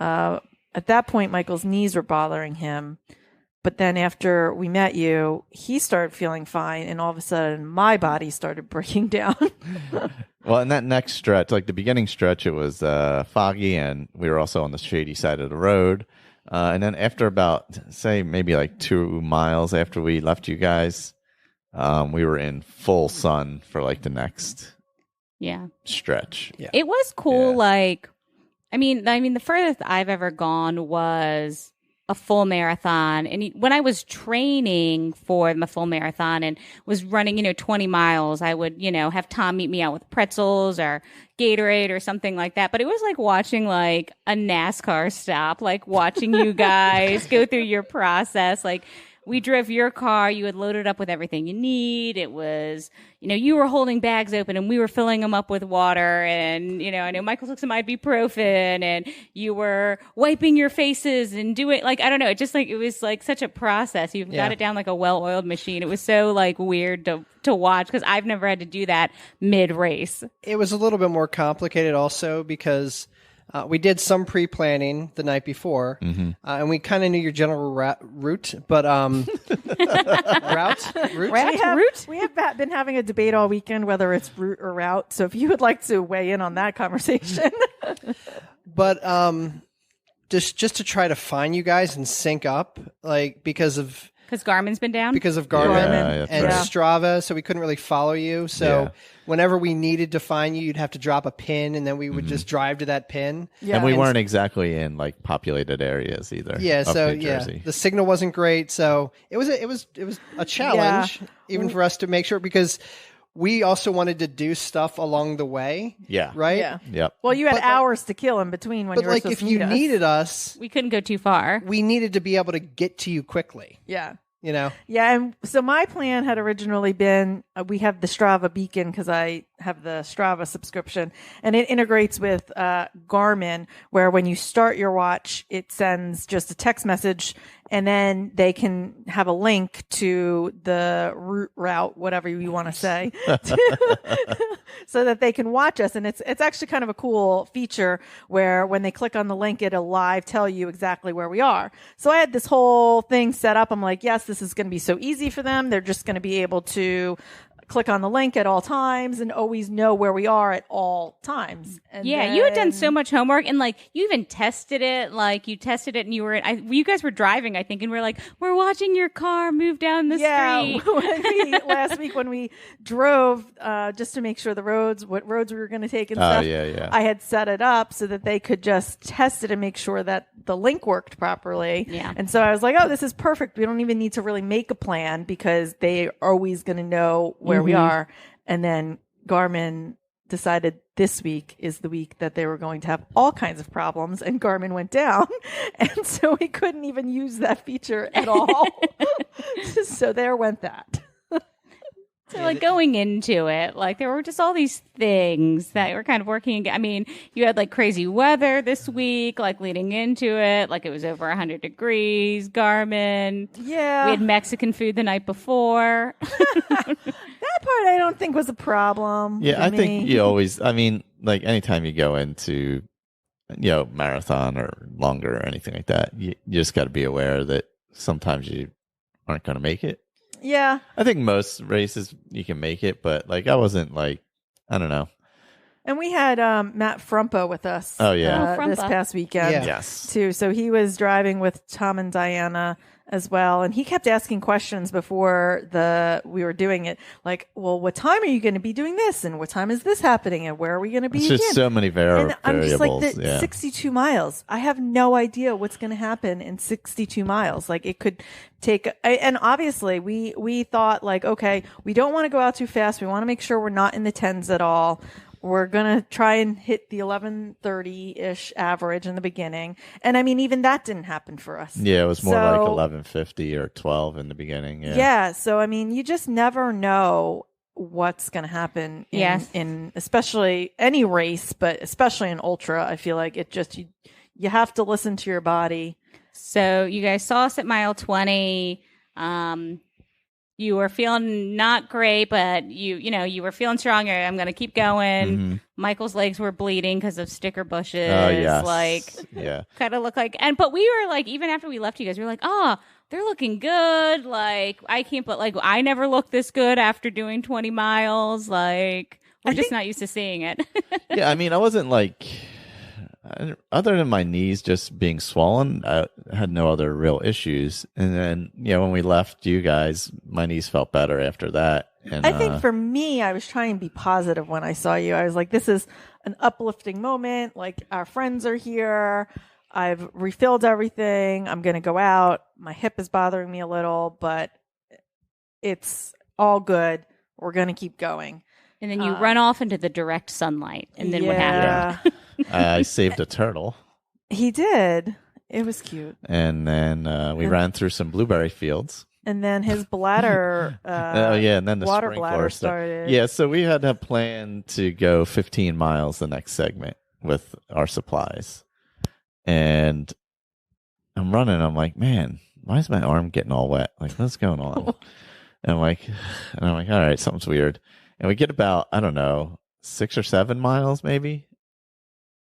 At that point, Michael's knees were bothering him. But then after we met you, he started feeling fine. And all of a sudden, my body started breaking down. Well, in that next stretch, the beginning stretch, it was foggy, and we were also on the shady side of the road. And then after about, say, maybe 2 miles after we left you guys, we were in full sun for the next stretch. Yeah. It was cool. Yeah. I mean, the furthest I've ever gone was a full marathon. And when I was training for the full marathon and was running, 20 miles, I would, have Tom meet me out with pretzels or Gatorade or something like that. But it was like watching a NASCAR stop, watching you guys go through your process. We drove your car. You had loaded up with everything you need. It was, you were holding bags open and we were filling them up with water. And, I know Michael took some ibuprofen and you were wiping your faces and doing I don't know. It just it was such a process. You've got it down like a well-oiled machine. It was so weird to watch because I've never had to do that mid-race. It was a little bit more complicated also because we did some pre-planning the night before, and we kind of knew your general route, but route. We have been having a debate all weekend whether it's route or route. So if you would like to weigh in on that conversation, but just to try to find you guys and sync up, because Garmin's been down? Because of Garmin and right. Strava, so we couldn't really follow you. So whenever we needed to find you, you'd have to drop a pin, and then we would just drive to that pin. Yeah. And we weren't exactly in populated areas either. Yeah, so New Jersey. the signal wasn't great. So it was a challenge even for us to make sure, because we also wanted to do stuff along the way. Yeah. Right? Yeah. Yep. Well, you had But, hours to kill in between when But you were like supposed if to you meet us. needed us, We couldn't go too far. we needed to be able to get to you quickly, Yeah. you know? Yeah, and so my plan had originally been we have the Strava beacon because I have the Strava subscription, and it integrates with Garmin, where when you start your watch, it sends just a text message, and then they can have a link to the route, whatever you want to say, so that they can watch us. And it's actually kind of a cool feature where when they click on the link, it'll live tell you exactly where we are. So I had this whole thing set up. I'm like, yes, this is going to be so easy for them. They're just going to be able to click on the link at all times and always know where we are at all times. And Yeah, you had done so much homework, and like you even tested it. Like you tested it, and you were you guys were driving, I think, and we're like, we're watching your car move down the street. Last week when we drove, just to make sure what roads we were going to take and stuff. Yeah. I had set it up so that they could just test it and make sure that the link worked properly. Yeah. And so I was like, oh, this is perfect. We don't even need to really make a plan because they are always going to know where we are. And then Garmin decided this week is the week that they were going to have all kinds of problems, and Garmin went down. And so we couldn't even use that feature at all. So there went that. So like going into it, like there were just all these things that were kind of working. I mean, you had like crazy weather this week, like leading into it, like it was over 100 degrees, Garmin. Yeah. We had Mexican food the night before. That part I don't think was a problem. Yeah, for I me. think you always, I mean, like anytime you go into, marathon or longer or anything like that, you just got to be aware that sometimes you aren't going to make it. Yeah. I think most races you can make it, but like I wasn't like, I don't know. And we had Matt Frumpa with us. Oh, yeah. This Frumpa. past weekend. Yeah. Yes. Too. So he was driving with Tom and Diana as well, and he kept asking questions before we were doing it, like, well, what time are you going to be doing this, and what time is this happening, and where are we going to be It's again? just so many And I'm just variables. like, yeah. 62 miles. I have no idea what's going to happen in 62 miles. Like it could take, and obviously we thought like, okay, we don't want to go out too fast. We want to make sure we're not in the tens at all. We're going to try and hit the 11:30-ish average in the beginning. And I mean, even that didn't happen for us. Yeah, it was more like So- 11:50 or 12 in the beginning. Yeah. Yeah. So, I mean, you just never know what's going to happen in especially any race, but especially in ultra. I feel like it just, you have to listen to your body. So you guys saw us at mile 20. You were feeling not great, but you were feeling strong. I'm going to keep going. Mm-hmm. Michael's legs were bleeding because of sticker bushes. Oh, yes. Like, yeah. kind of look like, but we were like, even after we left you guys, we were like, oh, they're looking good. Like, I can't, but like, I never looked this good after doing 20 miles. Like, we're just not used to seeing it. Yeah, I mean, I wasn't like, other than my knees just being swollen, I had no other real issues. And then, when we left you guys, my knees felt better after that. And I think for me, I was trying to be positive when I saw you. I was like, this is an uplifting moment. Like, our friends are here. I've refilled everything. I'm going to go out. My hip is bothering me a little, but it's all good. We're going to keep going. And then you run off into the direct sunlight. And then what happened? I saved a turtle. He did. It was cute. And then we ran through some blueberry fields. And then his bladder, and then the water sprinkler bladder stuff. started. Yeah, so we had a plan to go 15 miles the next segment with our supplies. And I'm running. I'm like, man, why is my arm getting all wet? Like, what's going on? And I'm like, all right, something's weird. And we get about, I don't know, 6 or 7 miles maybe.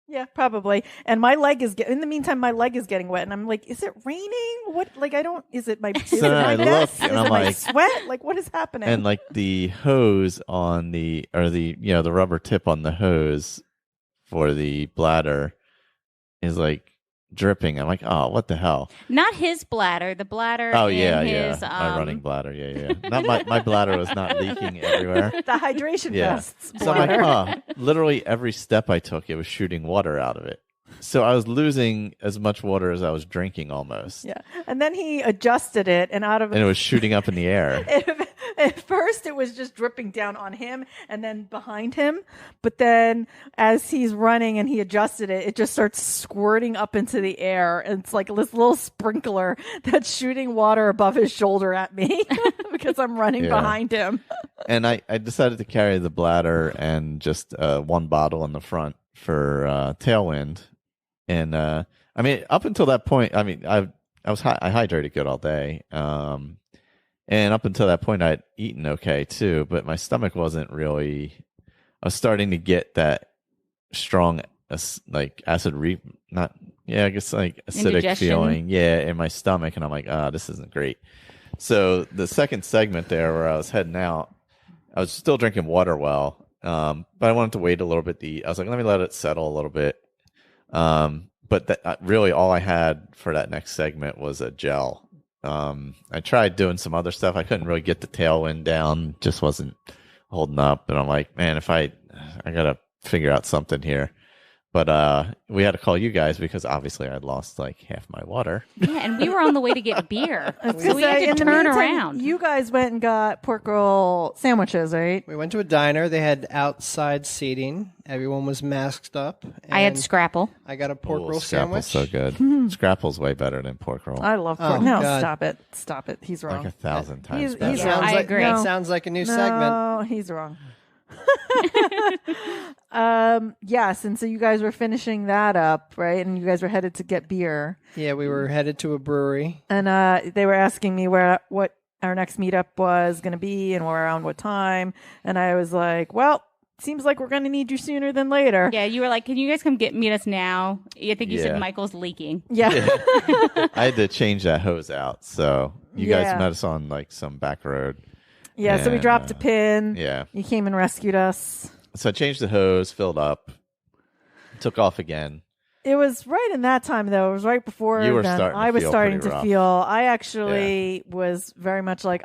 Yeah, probably. And my leg is in the meantime, my leg is getting wet, and I'm like, is it raining? What? Like, is it my I mess? look, Is and it I'm my like- sweat? Like, what is happening? And like the hose on the rubber tip on the hose for the bladder is like dripping. I'm like, oh, what the hell? Not his bladder, the bladder. Oh in yeah, his, my running bladder. Yeah. Not my bladder was not leaking everywhere. the hydration Yeah. vests. So I'm bladder. like, literally every step I took, it was shooting water out of it. So I was losing as much water as I was drinking almost. Yeah. And then he adjusted it, and out of And it was shooting up in the air. At first, it was just dripping down on him and then behind him. But then as he's running and he adjusted it, it just starts squirting up into the air. And it's like this little sprinkler that's shooting water above his shoulder at me because I'm running behind him. And I decided to carry the bladder and just one bottle in the front for tailwind. And I mean, up until that point, I mean, I hydrated good all day. And up until that point, I'd eaten okay too, but my stomach wasn't really. I was starting to get that strong, like acid I guess like acidic Indigestion. feeling, in my stomach, and I'm like, this isn't great. So the second segment there, where I was heading out, I was still drinking water well, but I wanted to wait a little bit to eat. I was like, let me let it settle a little bit. But really, all I had for that next segment was a gel. I tried doing some other stuff. I couldn't really get the tailwind down. Just wasn't holding up. And I'm like, man, I gotta figure out something here. But we had to call you guys because obviously I'd lost like half my water. Yeah, and we were on the way to get beer. So we had to In the turn meantime, around. You guys went and got pork roll sandwiches, right? We went to a diner. They had outside seating. Everyone was masked up. I had and Scrapple. I got a pork roll Scrapple's sandwich. so good. Scrapple's way better than pork roll. I love pork. Oh, No, God. stop it. He's wrong. Like 1,000 times He's better. wrong. I agree. That sounds like a new segment. No, he's wrong. Yes, and so you guys were finishing that up, right? And you guys were headed to get beer. Yeah, we were headed to a brewery. And they were asking me what our next meetup was going to be and around what time. And I was like, well, seems like we're going to need you sooner than later. Yeah, you were like, can you guys come meet us now? I think you Yeah. said Michael's leaking. Yeah. I had to change that hose out. So you guys Yeah. met us on like some back road. Yeah, so we And, dropped a pin. Yeah. You came and rescued us. So I changed the hose, filled up, took off again. It was right in that time, though. It was right before You were then. starting to I was feel starting pretty to rough. feel. I actually was very much like,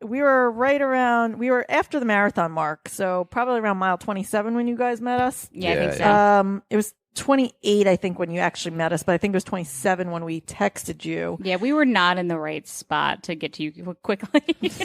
we were right around, we were after the marathon mark. So probably around mile 27 when you guys met us. Yeah, I think so. Yeah. It was 28, I think, when you actually met us, but I think it was 27 when we texted you. Yeah, we were not in the right spot to get to you quickly.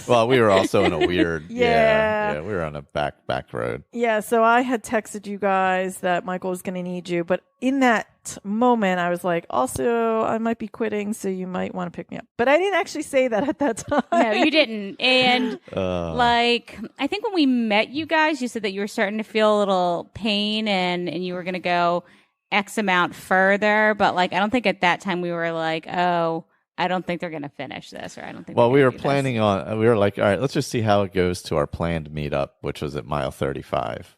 Well, we were also in a weird, Yeah. we were on a back road. Yeah, so I had texted you guys that Michael was going to need you, but in that moment, I was like, also, I might be quitting, so you might want to pick me up. But I didn't actually say that at that time. No, you didn't. And I think when we met you guys, you said that you were starting to feel a little pain and you were going to go X amount further. But like, I don't think at that time we were like, oh, I don't think they're going to finish this, or I don't think. Well, we were do this. planning on. We were like, all right, let's just see how it goes to our planned meetup, which was at mile 35.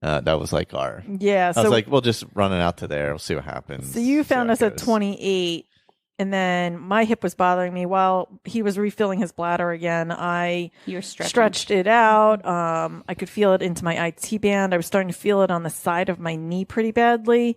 That was like our. Yeah, I was so like, we'll just run it out to there. We'll see what happens. so you see found how us it at goes. 28, and then my hip was bothering me while he was refilling his bladder again. I You were stretching. stretched it out. I could feel it into my IT band. I was starting to feel it on the side of my knee pretty badly,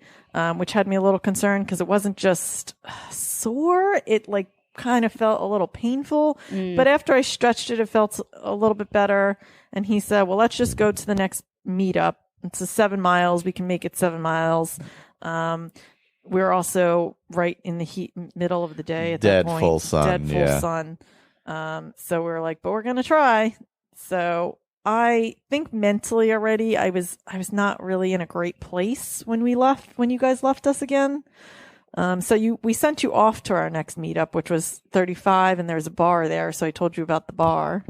which had me a little concerned because it wasn't just sore. It like kind of felt a little painful. But after I stretched it, it felt a little bit better. And he said, well, let's just go to the next meetup. It's a 7 miles. We can make it 7 miles. We're also right in the middle of the day at Dead that point. full sun, Dead full yeah. sun. So we were like, but we're gonna try. So I think mentally already, I was not really in a great place when you guys left us again. So we sent you off to our next meetup, which was 35, and there's a bar there. So I told you about the bar,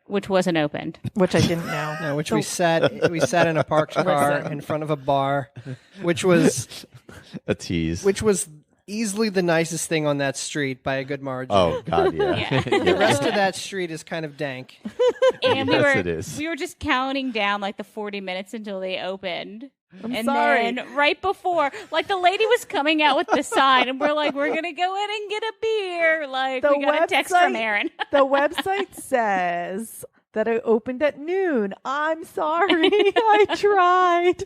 which wasn't opened. which I didn't know. No, which we sat in a parked car in front of a bar, which was A tease. easily the nicest thing on that street by a good margin. Oh God, yeah. Yeah. The rest of that street is kind of dank. And Yes, it is. we were just counting down like the 40 minutes until they opened. I'm sorry. Then right before, like the lady was coming out with the sign, and we're like, we're gonna go in and get a beer. Like The we got a text from website- Erin. The website says that it opened at noon. I'm sorry. I tried.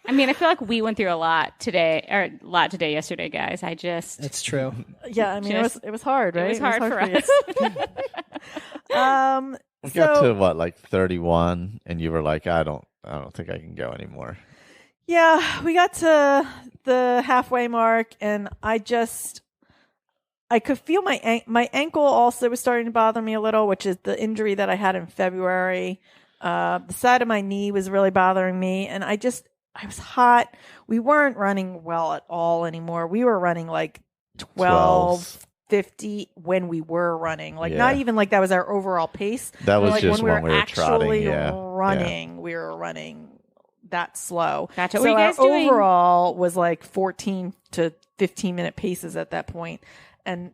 I mean, I feel like we went through a lot today, yesterday, guys. It's true. Yeah, I mean, Just- it was hard, right? It was hard for you. us. We got So to what, like 31, and you were like, I don't think I can go anymore. yeah, we got to the halfway mark, and I could feel my ankle also was starting to bother me a little, which is the injury that I had in February. The side of my knee was really bothering me, and I was hot. We weren't running well at all anymore. We were running like 12:50 when we were running. Like not even like that was our overall pace. That was like just when we were actually running. We were running that slow. Gotcha. So What are you guys our doing? overall was like 14 to 15-minute paces at that point. And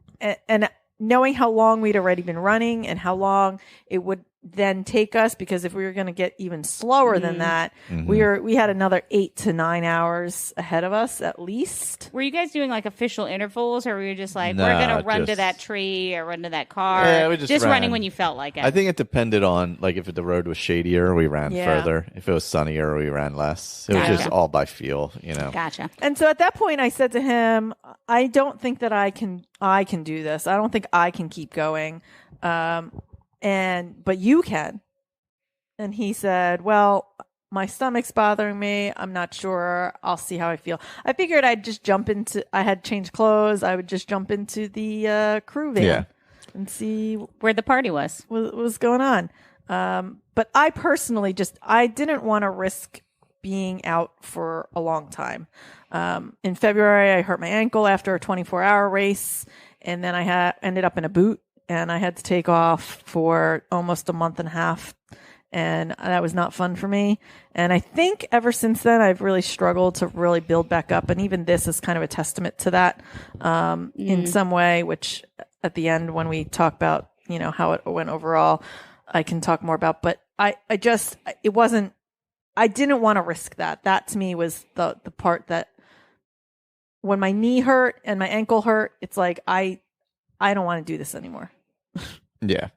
knowing how long we'd already been running and how long it would then take us, because if we were going to get even slower than that, we had another 8 to 9 hours ahead of us at least. Were you guys doing like official intervals, or were you just like, Nah, we're going to run to just- that tree or run to that car? Yeah, we just running ran. when you felt like it. I think it depended on, like, if the road was shadier, we ran further. If it was sunnier, we ran less. It was just all by feel, you know. Gotcha. And so at that point I said to him, I don't think that I can do this. I don't think I can keep going. But you can. And he said, well, my stomach's bothering me. I'm not sure. I'll see how I feel. I figured I had changed clothes. I would just jump into the crew van and see Where the party was. what was going on. But I personally I didn't want to risk being out for a long time. In February, I hurt my ankle after a 24-hour race, and then I ended up in a boot, and I had to take off for almost a month and a half. And that was not fun for me. And I think ever since then, I've really struggled to really build back up. And even this is kind of a testament to that in some way, which at the end, when we talk about, how it went overall, I can talk more about. But I didn't want to risk that. That to me was the part that when my knee hurt and my ankle hurt, it's like, I don't want to do this anymore. Yeah.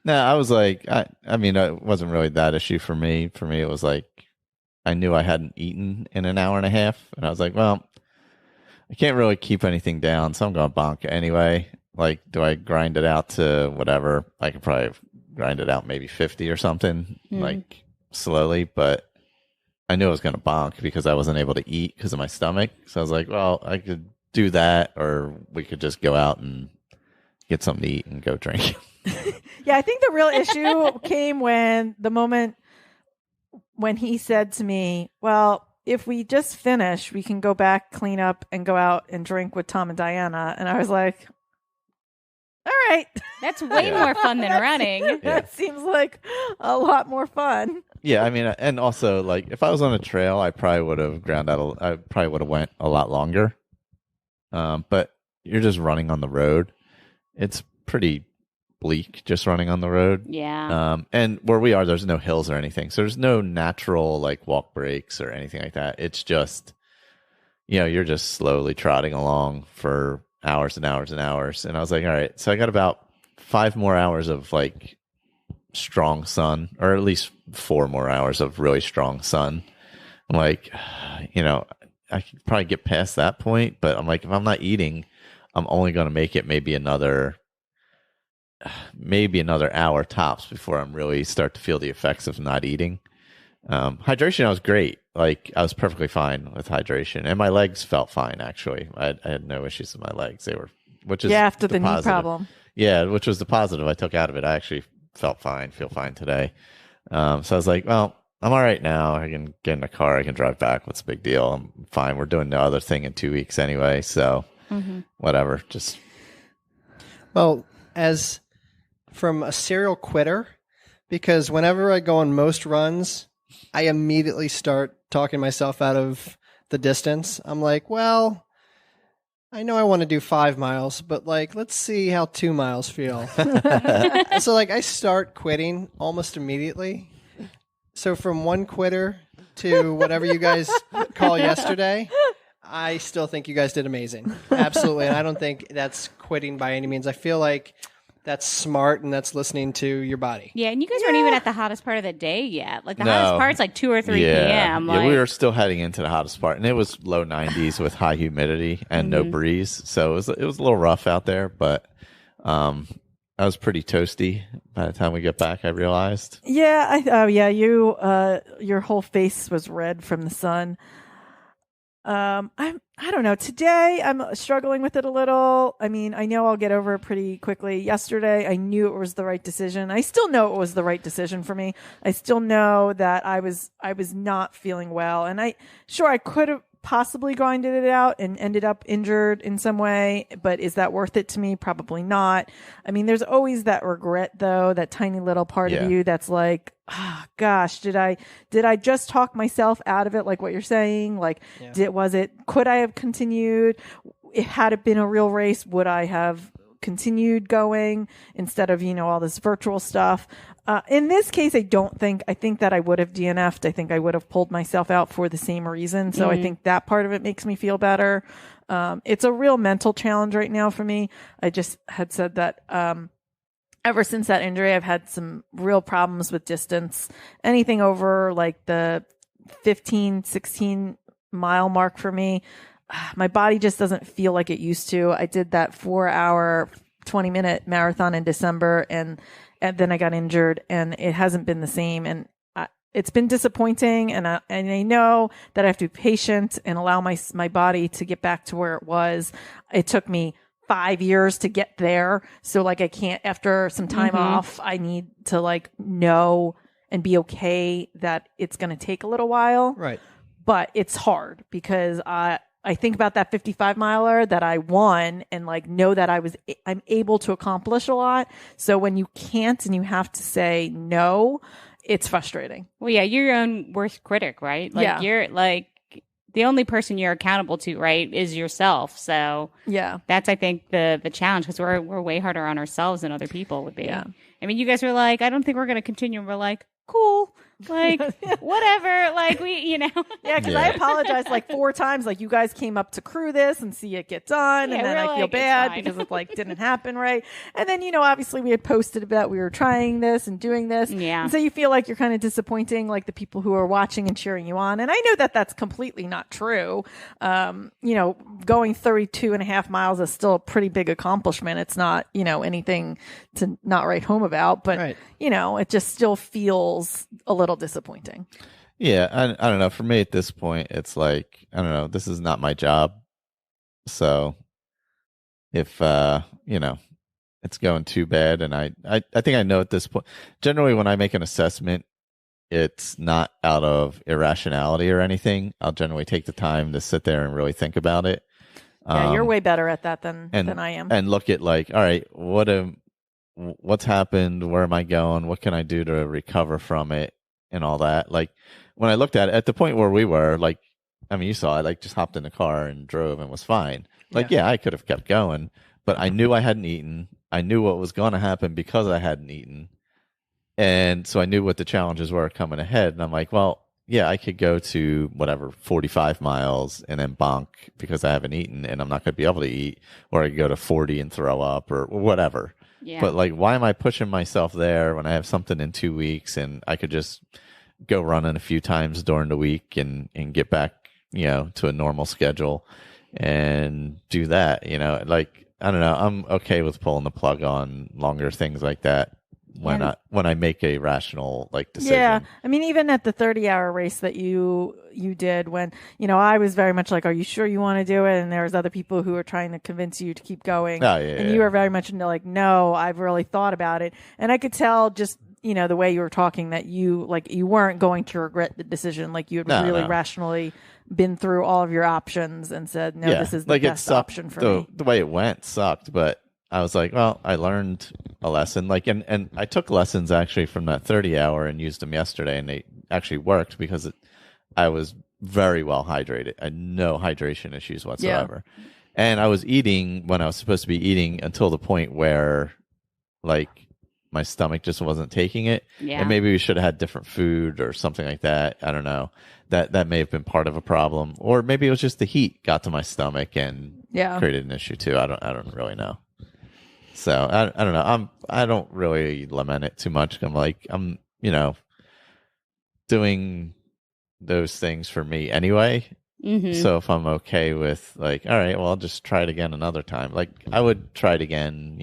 No, I was like, I mean, it wasn't really that issue for me. For me, it was like, I knew I hadn't eaten in an hour and a half. And I was like, well, I can't really keep anything down, so I'm going to bonk anyway. Like, do I grind it out to whatever? I could probably grind it out maybe 50 or something, like slowly. But I knew I was going to bonk because I wasn't able to eat because of my stomach. So I was like, well, I could do that, or we could just go out and get something to eat and go drink. Yeah, I think the real issue came when he said to me, well, if we just finish, we can go back, clean up, and go out and drink with Tom and Diana. And I was like, all right. That's way more fun than running. That seems like a lot more fun. Yeah, I mean, and also, like, if I was on a trail, I probably would have ground out. I probably would have went a lot longer. But you're just running on the road. It's pretty bleak just running on the road. Yeah. And where we are, there's no hills or anything, so there's no natural like walk breaks or anything like that. It's just, you're just slowly trotting along for hours and hours and hours. And I was like, all right, so I got about 5 more hours of like strong sun, or at least 4 more hours of really strong sun. I'm like, I could probably get past that point, but I'm like, if I'm not eating, I'm only going to make it maybe another hour tops before I'm really start to feel the effects of not eating. Hydration, I was great. Like, I was perfectly fine with hydration, and my legs felt fine. Actually, I had no issues with my legs. They were, which is after the knee positive. problem. Yeah, which was the positive I took out of it. I actually felt fine, feel fine today. So I was like, well, I'm all right now. I can get in the car. I can drive back. What's the big deal? I'm fine. We're doing the other thing in 2 weeks anyway. So whatever. Just. Well, as from a serial quitter, because whenever I go on most runs, I immediately start talking myself out of the distance. I'm like, well, I know I want to do 5 miles, but like, let's see how 2 miles feel. So like, I start quitting almost immediately. So from one quitter to whatever you guys call yesterday, I still think you guys did amazing. Absolutely. And I don't think that's quitting by any means. I feel like that's smart, and that's listening to your body. Yeah, and you guys weren't even at the hottest part of the day yet. Like, the hottest part's like 2 or 3 p.m. Yeah, we were still heading into the hottest part, and it was low 90s with high humidity and no breeze. So it was a little rough out there, but I was pretty toasty by the time we get back, I realized. Yeah, your whole face was red from the sun. I don't know. Today I'm struggling with it a little. I mean, I know I'll get over it pretty quickly. Yesterday I knew it was the right decision. I still know it was the right decision for me. I still know that I was not feeling well, and I could have possibly grinded it out and ended up injured in some way, but is that worth it to me? Probably not. I mean, there's always that regret though, that tiny little part of you that's like, oh, gosh, did I just talk myself out of it? Like what you're saying, like, could I have continued? Had it been a real race, would I have continued going instead of, all this virtual stuff? In this case, I think that I would have DNF'd. I think I would have pulled myself out for the same reason. So I think that part of it makes me feel better. It's a real mental challenge right now for me. I just had said that, ever since that injury, I've had some real problems with distance. Anything over like the 15, 16 mile mark for me, my body just doesn't feel like it used to. I did that 4-hour, 20-minute marathon in December, and then I got injured, and it hasn't been the same. And it's been disappointing. And I know that I have to be patient and allow my body to get back to where it was. It took me 5 years to get there. So like, I can't, after some time off, I need to like know and be okay that it's going to take a little while. Right. But it's hard because I think about that 55 miler that I won and like know that I'm able to accomplish a lot. So when you can't and you have to say no, it's frustrating. Well, yeah, you're your own worst critic, right? Like you're like the only person you're accountable to, right, is yourself. So that's, I think, the challenge, because we're way harder on ourselves than other people would be. Yeah. I mean, you guys were like, I don't think we're going to continue. And we're like, cool. Like, whatever. Like, Yeah, because I apologized like 4 times. Like, you guys came up to crew this and see it get done. And then I feel bad because it like didn't happen right. And then, obviously we had posted about we were trying this and doing this. Yeah. And so you feel like you're kind of disappointing like the people who are watching and cheering you on. And I know that that's completely not true. Going 32.5 miles is still a pretty big accomplishment. It's not, anything to not write home about. But, it just still feels a little disappointing. Yeah, I don't know. For me at this point, it's like, I don't know, this is not my job. So if, it's going too bad, and I think I know at this point, generally when I make an assessment, it's not out of irrationality or anything. I'll generally take the time to sit there and really think about it. Yeah, you're way better at that than I am. And look at like, all right, what's happened? Where am I going? What can I do to recover from it and all that? Like when I looked at it, at the point where we were, like, I mean, you saw I like just hopped in the car and drove and was fine. Like, I could have kept going, but I knew I hadn't eaten. I knew what was going to happen because I hadn't eaten. And so I knew what the challenges were coming ahead. And I'm like, well, yeah, I could go to whatever, 45 miles and then bonk because I haven't eaten and I'm not going to be able to eat, or I could go to 40 and throw up or whatever. Yeah. But like, why am I pushing myself there when I have something in 2 weeks and I could just go running a few times during the week and get back, to a normal schedule and do that, like, I don't know. I'm okay with pulling the plug on longer things like that when I make a rational decision. Yeah. I mean, even at the 30-hour race that you did, when, I was very much like, are you sure you want to do it? And there was other people who were trying to convince you to keep going. Oh, yeah, and you were very much like, no, I've really thought about it. And I could tell just, the way you were talking that you weren't going to regret the decision. Like you had really rationally been through all of your options and said, no, this is the best option for me. The way it went sucked, but I was like, well, I learned a lesson. Like, and I took lessons actually from that 30-hour and used them yesterday, and they actually worked because I was very well hydrated. I had no hydration issues whatsoever. Yeah. And I was eating when I was supposed to be eating until the point where, like, my stomach just wasn't taking it. Yeah. And maybe we should have had different food or something like that. I don't know. That may have been part of a problem. Or maybe it was just the heat got to my stomach and created an issue too. I don't really know. So I don't know. I don't really lament it too much. I'm doing those things for me anyway. Mm-hmm. So if I'm okay with like, all right, well, I'll just try it again another time. Like I would try it again,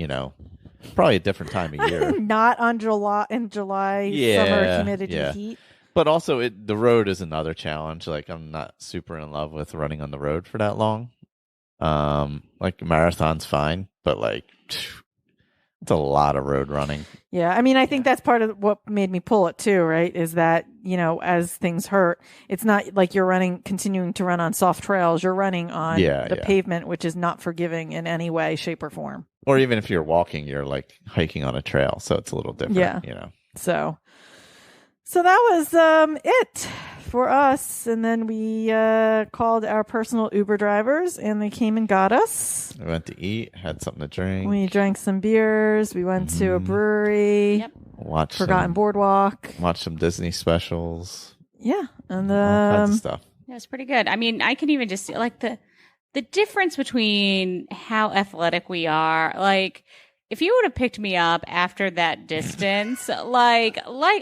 probably a different time of year. Not on July summer humidity heat. But also, the road is another challenge. Like, I'm not super in love with running on the road for that long. Like, marathon's fine, but like, it's a lot of road running. Yeah, I mean, I think that's part of what made me pull it too, right? Is that, as things hurt, it's not like you're continuing to run on soft trails. You're running on the pavement, which is not forgiving in any way, shape, or form. Or even if you're walking, you're like hiking on a trail, so it's a little different, So that was it for us. And then we called our personal Uber drivers, and they came and got us. We went to eat, had something to drink. We drank some beers. We went to a brewery. Yep. Watched Forgotten Boardwalk. Watched some Disney specials. Yeah. And all kinds of stuff. Yeah, it's pretty good. I mean, I can even just see like the difference between how athletic we are. Like, if you would have picked me up after that distance, I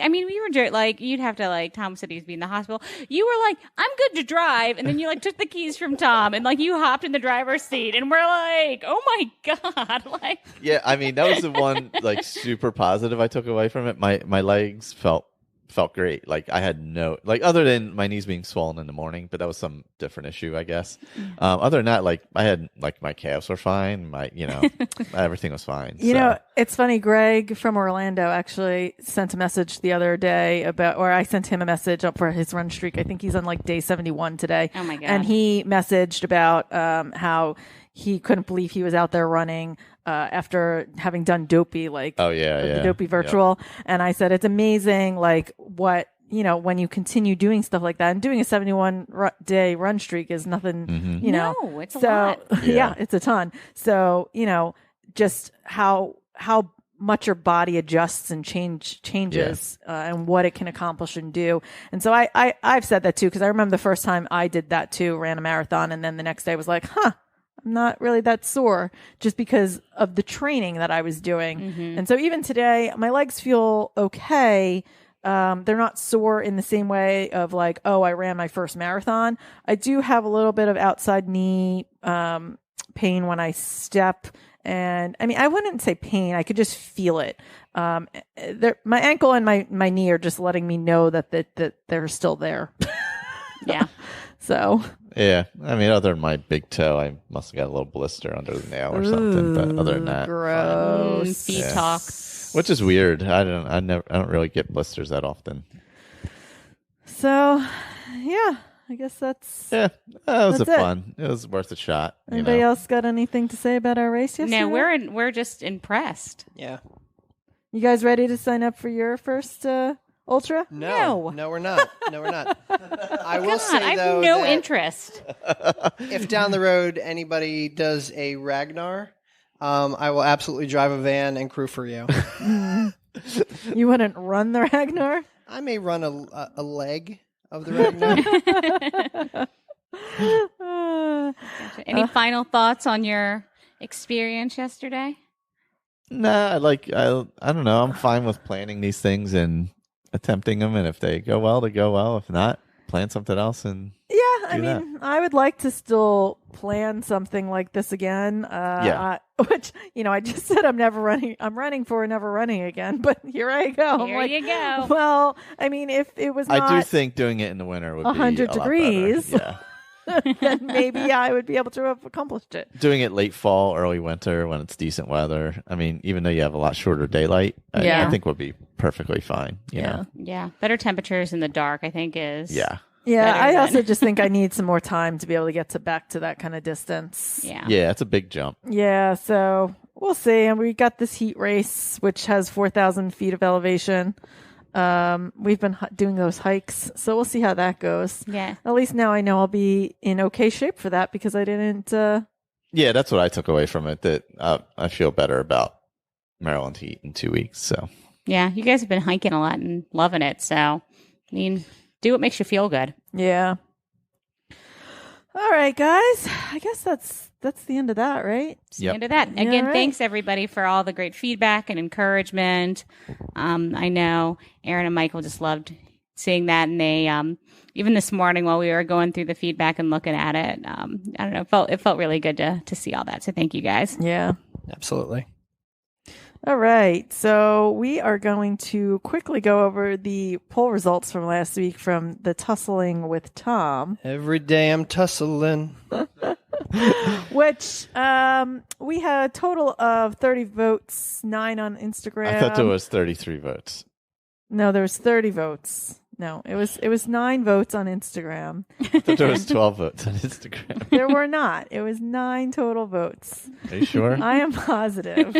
mean, we were like, you'd have to like, Tom said he's being in the hospital. You were like, I'm good to drive. And then you like took the keys from Tom and like you hopped in the driver's seat and we're like, oh my God. Like, yeah, I mean, that was the one like super positive I took away from it. My legs felt great. Like I had other than my knees being swollen in the morning, but that was some different issue, I guess. Other than that, like I had like my calves were fine. Everything was fine. It's funny. Greg from Orlando actually sent a message the other day or I sent him a message up for his run streak. I think he's on like day 71 today. Oh my God. And he messaged about how he couldn't believe he was out there running after having done Dopey, the Dopey virtual. Yep. And I said, it's amazing, like what, when you continue doing stuff like that and doing a 71-day run streak is nothing, No, it's a lot. Yeah, it's a ton. So, just how much your body adjusts and changes and what it can accomplish and do. And so I've said that too, because I remember the first time I did that too, ran a marathon. And then the next day I was like, I'm not really that sore just because of the training that I was doing. Mm-hmm. And so even today, my legs feel okay. They're not sore in the same way of like, oh, I ran my first marathon. I do have a little bit of outside knee pain when I step. And I mean, I wouldn't say pain. I could just feel it. My ankle and my knee are just letting me know that they're still there. Yeah. So. Yeah, I mean, other than my big toe, I must have got a little blister under the nail or something. But other than that, gross. Feet talk, which is weird. I don't really get blisters that often. So, yeah, I guess that's that was fun. It was worth a shot. Anybody else got anything to say about our race yesterday? No, we're just impressed. Yeah. You guys ready to sign up for your first ultra? No, we're not. I will say though, I have no interest. If down the road anybody does a Ragnar, I will absolutely drive a van and crew for you. You wouldn't run the Ragnar? I may run a leg of the Ragnar. Gotcha. Any final thoughts on your experience yesterday? Nah, I don't know. I'm fine with planning these things and attempting them, and if they go well, they go well. If not, plan something else. And I would like to still plan something like this again. Which I just said I'm never running. I'm running for never running again. But here I go. Here you go. Well, I mean, if it was, I do think doing it in the winter would be 100 degrees. Yeah. Then maybe I would be able to have accomplished it. Doing it late fall, early winter when it's decent weather. I mean, even though you have a lot shorter daylight, I think would be perfectly fine. You know? Yeah. Better temperatures in the dark, I think is. Yeah. Yeah. I also just think I need some more time to be able to get back to that kind of distance. Yeah. Yeah. It's a big jump. Yeah. So we'll see. And we got this heat race, which has 4,000 feet of elevation. We've been doing those hikes, so we'll see how that goes. Yeah. At least now I know I'll be in okay shape for that because I didn't. Yeah, that's what I took away from it. That I feel better about Maryland heat in 2 weeks. So. Yeah, you guys have been hiking a lot and loving it. So, I mean, do what makes you feel good. Yeah. All right, guys. I guess that's the end of that, right? It's the end of that. Again, thanks everybody for all the great feedback and encouragement. I know Erin and Michael just loved seeing that, and they even this morning while we were going through the feedback and looking at it, I don't know, it felt really good to see all that. So thank you guys. Yeah, absolutely. All right. So we are going to quickly go over the poll results from last week from the Tussling with Tom, Every day I'm tussling. which we had a total of 30 votes, 9 on Instagram. I thought there was 33 votes. No, there was 30 votes. No, it was 9 votes on Instagram. I thought there was 12 votes on Instagram. There were not. It was 9 total votes. Are you sure? I am positive.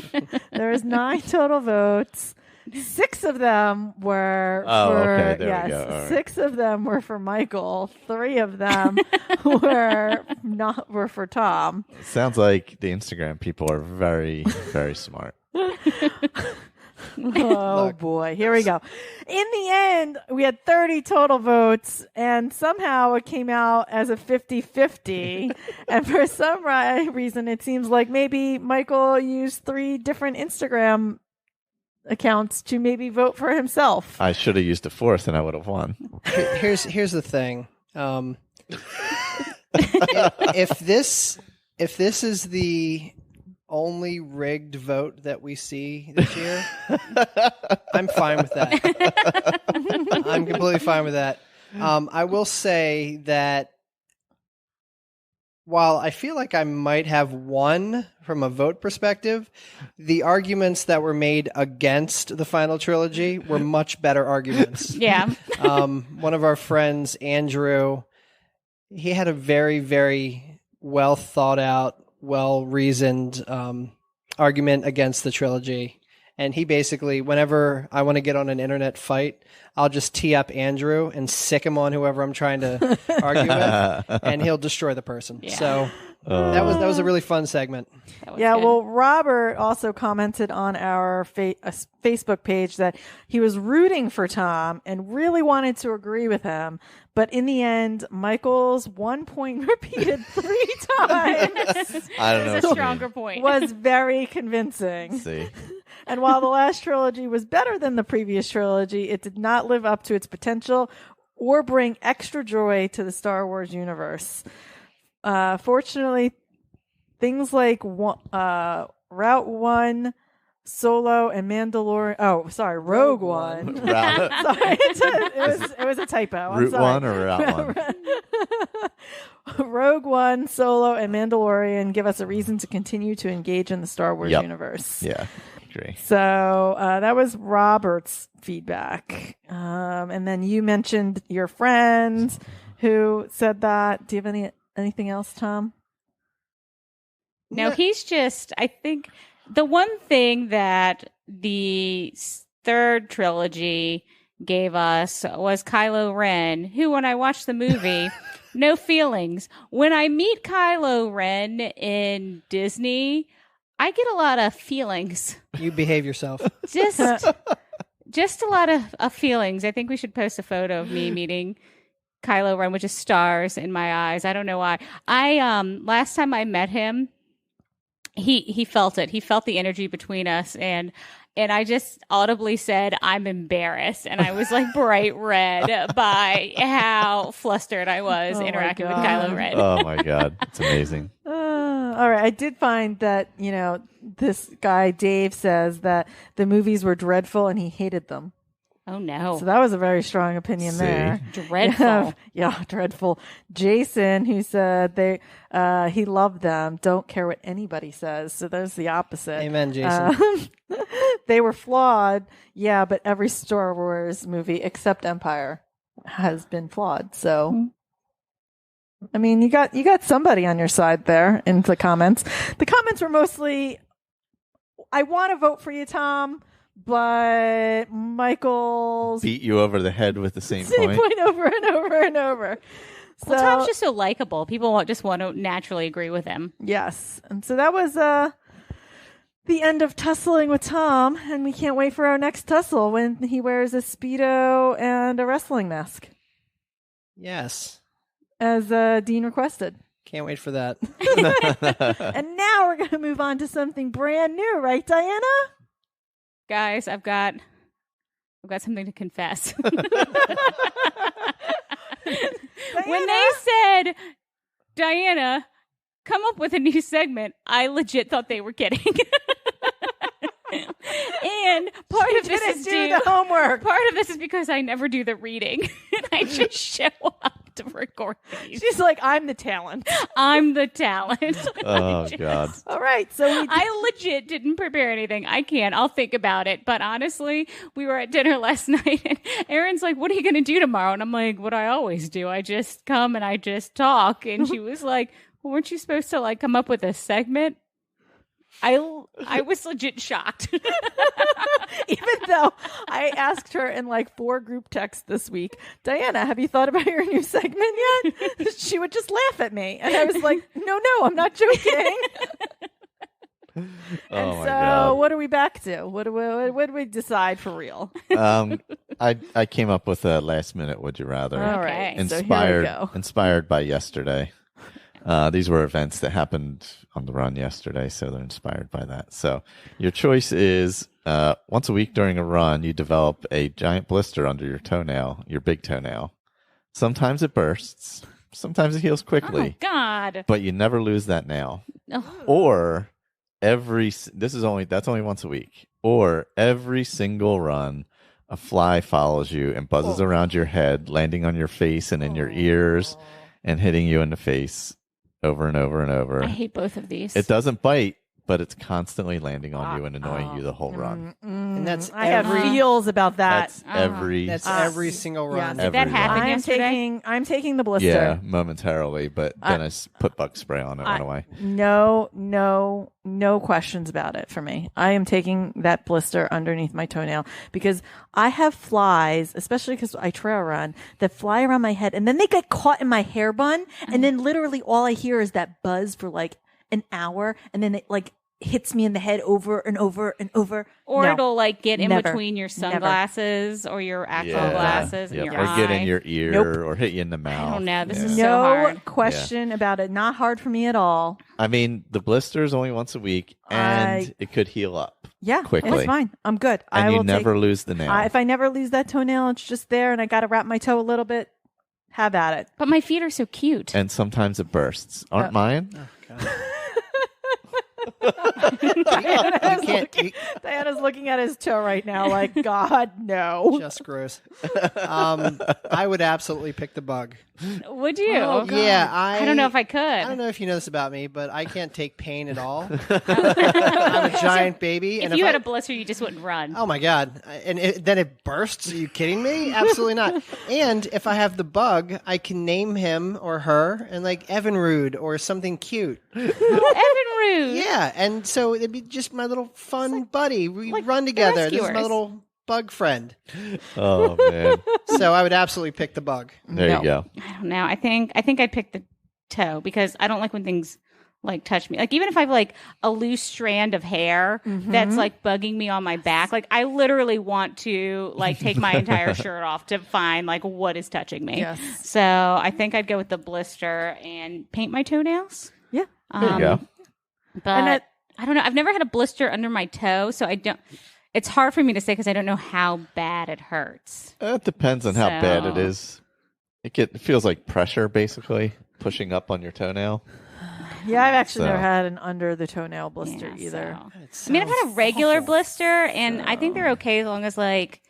There was 9 total votes. 6 of them were okay. There we go. All right. 6 of them were for Michael. 3 of them were for Tom. It sounds like the Instagram people are very, very smart. Oh boy, here we go. In the end, we had 30 total votes, and somehow it came out as a 50-50. And for some reason, it seems like maybe Michael used 3 different Instagram accounts to maybe vote for himself. I should have used a 4th and I would have won. Here's the thing. If this is the only rigged vote that we see this year, I'm fine with that. I'm completely fine with that. I will say that while I feel like I might have won from a vote perspective, the arguments that were made against the final trilogy were much better arguments. Yeah. One of our friends, Andrew, he had a very, very well thought out, well-reasoned argument against the trilogy. And he basically, whenever I want to get on an internet fight, I'll just tee up Andrew and sick him on whoever I'm trying to argue with, and he'll destroy the person. Yeah. So that was a really fun segment. Yeah, good. well, Robert also commented on our Facebook page that he was rooting for Tom and really wanted to agree with him. But in the end, Michael's 1 point repeated 3 times I don't know. It's a stronger point. was very convincing. See. And while the last trilogy was better than the previous trilogy, it did not live up to its potential or bring extra joy to the Star Wars universe. Fortunately, things like Route 1, Solo, and Mandalorian. Oh, sorry, Rogue One. Sorry, it was a typo. I'm Route sorry. 1 or Route 1? Rogue One, Solo, and Mandalorian give us a reason to continue to engage in the Star Wars universe. Yeah, agree. So that was Robert's feedback. And then you mentioned your friend who said that. Do you have anything else, Tom? No, he's just, I think the one thing that the third trilogy gave us was Kylo Ren, who, when I watched the movie, no feelings. When I meet Kylo Ren in Disney, I get a lot of feelings. You behave yourself. Just a lot of feelings. I think we should post a photo of me meeting Kylo Ren with just stars in my eyes. I don't know why. Last time I met him, he felt it. He felt the energy between us, and I just audibly said, "I'm embarrassed," and I was like bright red by how flustered I was interacting with Kylo Ren. Oh my God, it's amazing. All right, I did find that this guy Dave says that the movies were dreadful and he hated them. Oh no! So that was a very strong opinion there. Dreadful. Yeah, dreadful. Jason, who said he loved them, don't care what anybody says. So there's the opposite. Amen, Jason. They were flawed, yeah, but every Star Wars movie except Empire has been flawed. So, I mean, you got somebody on your side there in the comments. The comments were mostly, "I want to vote for you, Tom." But Michael's Beat you over the head with the same point. over and over and over. So, Well, Tom's just so likable. People just want to naturally agree with him. yes. And so that was the end of Tussling with Tom. And we can't wait for our next tussle when he wears a Speedo and a wrestling mask, Yes. as Dean requested. Can't wait for that. And now we're going to move on to something brand new, right, Diana? Guys, I've got something to confess. When they said, "Diana, come up with a new segment," I legit thought they were kidding. And part of this Didn't is do the homework. Part of this is because I never do the reading. And I just show up to record these. She's like, I'm the talent. I'm the talent. Oh, God. All right. So I legit didn't prepare anything. I can't. I'll think about it. But honestly, we were at dinner last night and Erin's like, what are you going to do tomorrow? And I'm like, what I always do. I just come and I just talk. And she was like, well, weren't you supposed to like come up with a segment? I was legit shocked. even though I asked her in like 4 group texts this week, Diana, have you thought about your new segment yet? She would just laugh at me. And I was like, no, I'm not joking. And Oh, my so God. what are we back to? What do we decide for real? I came up with a last minute would you rather. All right. So here we Inspired go. inspired by yesterday. These were events that happened on the run yesterday, so they're inspired by that. So your choice is once a week during a run, you develop a giant blister under your toenail, your big toenail. Sometimes it bursts, sometimes it heals Oh, quickly, God. but you never lose that nail. Oh, Or that's only once a week. Or every single run, a fly follows you and buzzes around your head, landing on your face and in your ears, and hitting you in the face over and over and over. I hate both of these. It doesn't bite, but it's constantly landing on you and annoying you the whole run. And that's I have every feels about that. That's every single run. yeah. Did that every happen run. yesterday? I'm taking the blister. Yeah, momentarily, but then I put bug spray on it, went away. No questions about it for me. I am taking that blister underneath my toenail because I have flies, especially because I trail run, that fly around my head and then they get caught in my hair bun. And then literally all I hear is that buzz for like an hour. And then it like hits me in the head over and over and over. Or No. it'll like get in Never. between your sunglasses or your actual Yeah. glasses Yep. and your Or eye. get in your ear Nope. or hit you in the mouth. I don't know. This Yeah. is so No hard. question about it. Not hard for me at all. I mean, the blister is only once a week, and it could heal up. Yeah, Quickly. it's fine. I'm good. And I you will never take, lose the nail. if I never lose that toenail, it's just there and I got to wrap my toe a little bit. Have at it. But my feet are so cute. And sometimes it bursts. Aren't mine? Diana's looking at his toe right now like, God, no. Just gross. I would absolutely pick the bug. Would you? Oh, God. Yeah, I don't know if I could. I don't know if you know this about me, but I can't take pain at all. I'm a giant baby. If and you had I, a blister, you just wouldn't run. Oh my God. Then it bursts? Are you kidding me? Absolutely not. And if I have the bug, I can name him or her and like Evan Rude or something cute. Evan Rude. Yeah. And so it'd be just my little fun buddy. We like run the together. This is rescuers. my little bug friend. Oh, man. So I would absolutely pick the bug. There you go. I don't know. I think I'd pick the toe because I don't like when things like touch me. Like even if I have like a loose strand of hair that's like bugging me on my back, like I literally want to like take my entire shirt off to find like what is touching me. Yes. So I think I'd go with the blister and paint my toenails. Yeah. There you go. But I don't know. I've never had a blister under my toe, so I don't. It's hard for me to say because I don't know how bad it hurts. It depends on how bad it So- is. It feels like pressure, basically, pushing up on your toenail. Yeah, I've actually So- never had an under the toenail blister Yeah, either. so- I mean, I've had a regular blister, and I think they're okay as long as like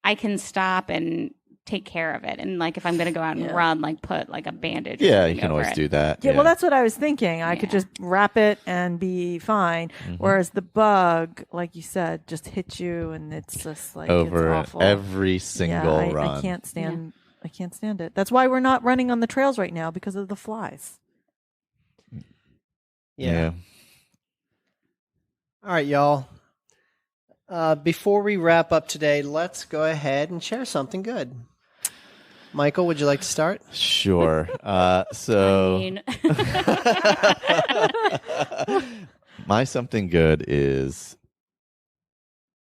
I can stop and take care of it. And like if I'm going to go out and run, like put like a bandage. or Yeah, something you can over always it. do that. Yeah, well, that's what I was thinking. I could Yeah. just wrap it and be fine. Whereas the bug, like you said, just hits you and it's just like over it's awful. every single yeah, run. I can't stand. I can't stand it. That's why we're not running on the trails right now because of the flies. Yeah. All right, y'all. Before we wrap up today, let's go ahead and share something good. Michael, would you like to start? Sure. I So mean, my something good is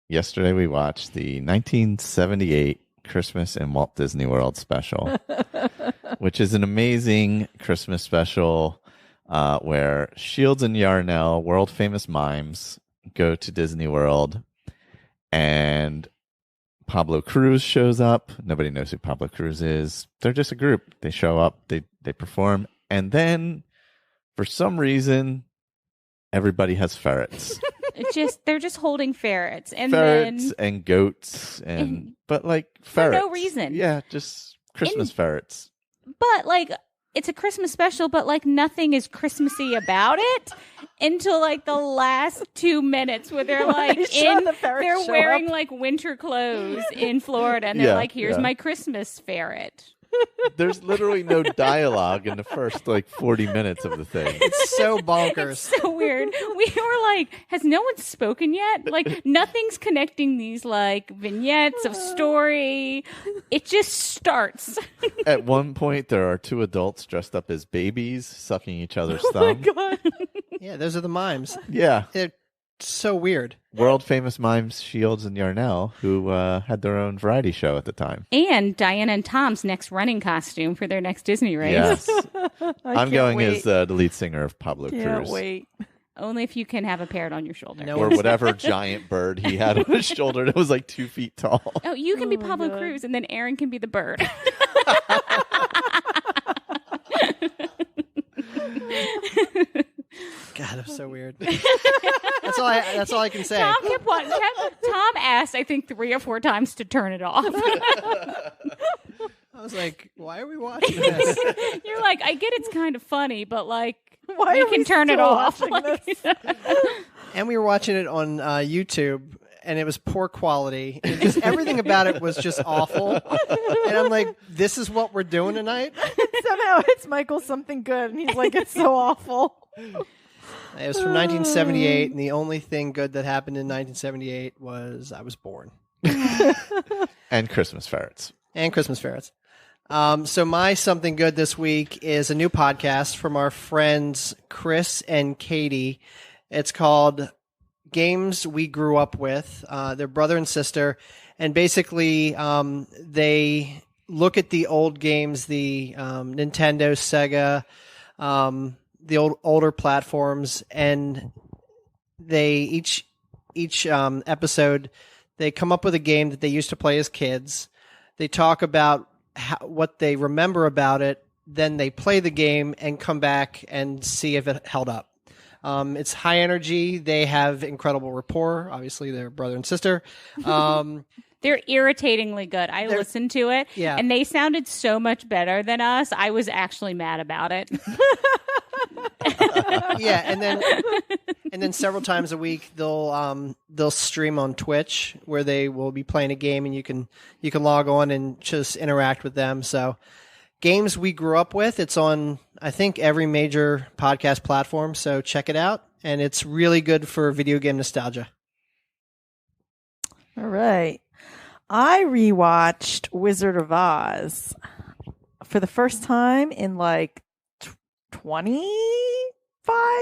yesterday we watched the 1978 Christmas in Walt Disney World special, which is an amazing Christmas special where Shields and Yarnell, world famous mimes, go to Disney World and Pablo Cruz shows up. Nobody knows who Pablo Cruz is. They're just a group. They show up, they perform, and then for some reason everybody has ferrets. they're just holding ferrets and ferrets then and goats but like ferrets for no reason. Yeah, just Christmas ferrets. But like it's a Christmas special, but like nothing is Christmassy about it until like the last 2 minutes where they're like they're wearing like winter clothes in Florida and they're like, here's my Christmas ferret. There's literally no dialogue in the first like 40 minutes of the thing. It's so bonkers. It's so weird. We were like, has no one spoken yet? Like nothing's connecting these like vignettes of story. It just starts. At one point, there are two adults dressed up as babies sucking each other's thumb. Oh my God. Yeah, those are the mimes. Yeah. They're so weird. World famous mimes Shields and Yarnell, who had their own variety show at the time. And Diana and Tom's next running costume for their next Disney race. Yes. I'm going wait. as the lead singer of Pablo Can't Cruz. wait. Only if you can have a parrot on your shoulder. No Or whatever giant bird he had on his shoulder that was like 2 feet tall. Oh, you can be my Pablo God. Cruz, and then Erin can be the bird. God, I'm so weird. That's all I can say. Tom asked, I think, 3 or 4 times to turn it off. I was like, why are we watching this? You're like, I get it's kind of funny, but like, Why we are can we turn it still off. watching Like- this? And we were watching it on YouTube, and it was poor quality. Because everything about it was just awful. And I'm like, this is what we're doing tonight? Somehow it's Michael something good, and he's like, it's so awful. It was from 1978, and the only thing good that happened in 1978 was I was born. And Christmas ferrets. And Christmas ferrets. So my something good this week is a new podcast from our friends Chris and Katie. It's called Games We Grew Up With. They're brother and sister, and basically they look at the old games, the Nintendo, Sega, the older platforms, and they each episode they come up with a game that they used to play as kids. They talk about what they remember about it, then they play the game and come back and see if it held up. It's high energy. They have incredible rapport. Obviously, they're brother and sister. They're irritatingly good. I listened to it, and they sounded so much better than us. I was actually mad about it. Yeah, and then several times a week they'll stream on Twitch where they will be playing a game, and you can log on and just interact with them. So, Games We Grew Up With. It's on I think every major podcast platform. So check it out, and it's really good for video game nostalgia. All right. I rewatched Wizard of Oz for the first time in like 25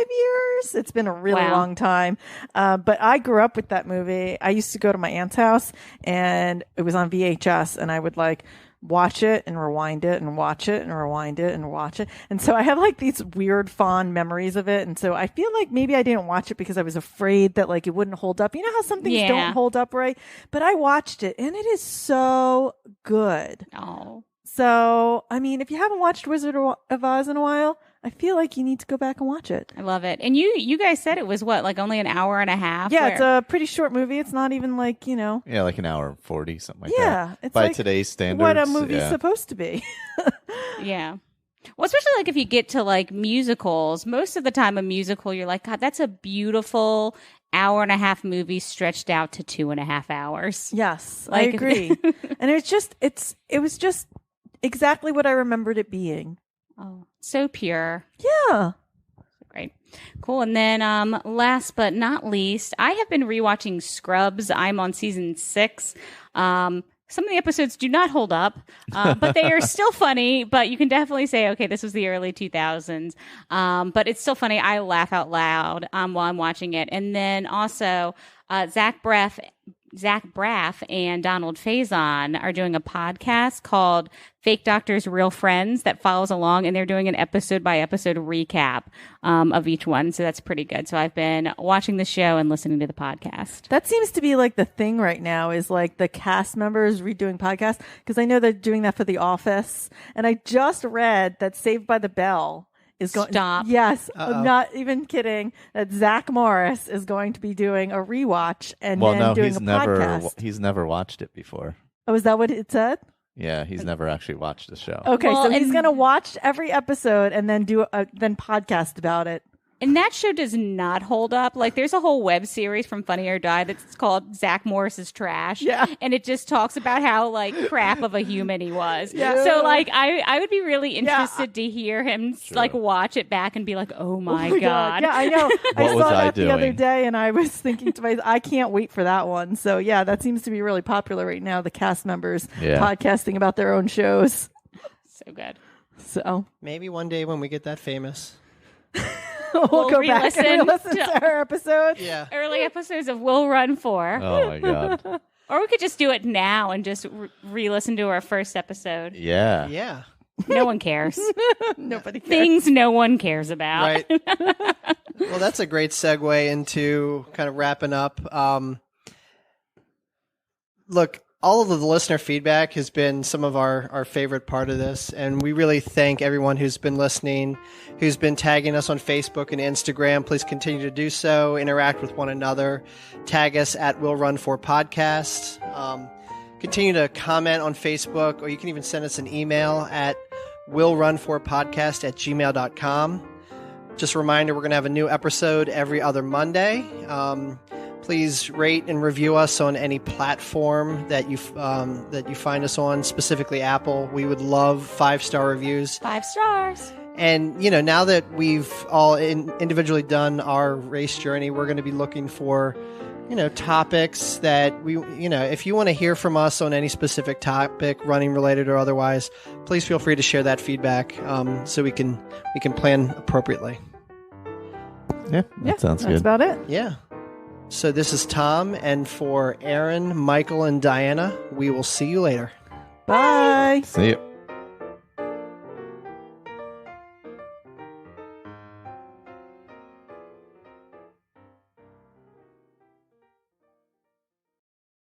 years. It's been a really long time. But I grew up with that movie. I used to go to my aunt's house and it was on VHS, and I would like watch it and rewind it and watch it and rewind it and watch it. And so I have like these weird fond memories of it. And so I feel like maybe I didn't watch it because I was afraid that like it wouldn't hold up. You know how some things don't hold up right? But I watched it and it is so good. Oh. So, I mean, if you haven't watched Wizard of Oz in a while, I feel like you need to go back and watch it. I love it. And you guys said it was what, like only an hour and a half? Yeah, it's a pretty short movie. It's not even like, you know. Yeah, like an hour and 40, something like that. Yeah. It's by like today's standards. what a movie's supposed to be. Yeah. Well, especially like if you get to like musicals, most of the time a musical, you're like, God, that's a beautiful hour and a half movie stretched out to 2.5 hours. Yes, Like- I agree. And it was just exactly what I remembered it being. Oh, so pure. Yeah. Great. Cool. And then last but not least, I have been rewatching Scrubs. I'm on season 6. Some of the episodes do not hold up, but they are still funny. But you can definitely say, okay, this was the early 2000s. But it's still funny. I laugh out loud while I'm watching it. And then also Zach Braff and Donald Faison are doing a podcast called Fake Doctors, Real Friends that follows along, and they're doing an episode by episode recap of each one. So that's pretty good. So I've been watching the show and listening to the podcast. That seems to be like the thing right now is like the cast members redoing podcasts, because I know they're doing that for The Office. And I just read that Saved by the Bell is going. Stop. Yes, Uh-oh. I'm not even kidding. That Zach Morris is going to be doing a rewatch and Well, then no, doing he's a never podcast. he's never watched it before. Oh, is that what it said? Yeah, he's never actually watched the show. Okay, Well, so he's and- going to watch every episode and then then podcast about it. And that show does not hold up. Like, there's a whole web series from Funny or Die that's called Zach Morris's Trash. Yeah. And it just talks about how, like, crap of a human he was. Yeah. So, like, I would be really interested to hear him, like, watch it back and be like, oh my God. Yeah, I know. I What was saw I that the other doing? day and I was thinking to myself, I can't wait for that one. So, yeah, that seems to be really popular right now, the cast members podcasting about their own shows. So good. So, Maybe one day when we get that famous. we'll go back and re-listen listen to our episodes. Yeah. Early episodes of Will Run 4. Oh my god. Or we could just do it now and just re-listen to our first episode. Yeah. Yeah. No one cares. Nobody cares. Things no one cares about. Right. Well, that's a great segue into kind of wrapping up. Look, all of the listener feedback has been some of our favorite part of this, and we really thank everyone who's been listening, who's been tagging us on Facebook and Instagram. Please continue to do so. Interact with one another. Tag us at Will Run 4 Podcast. Continue to comment on Facebook, or you can even send us an email at willrun4podcast@gmail.com. Just a reminder, we're going to have a new episode every other Monday. Please rate and review us on any platform that you find us on, specifically Apple. We would love 5-star reviews. 5 stars. And, now that we've all individually done our race journey, we're going to be looking for, topics that if you want to hear from us on any specific topic, running related or otherwise, please feel free to share that feedback so we can plan appropriately. Yeah, that sounds That's good. about it. Yeah. So this is Tom, and for Erin, Michael, and Diana, we will see you later. Bye. See you.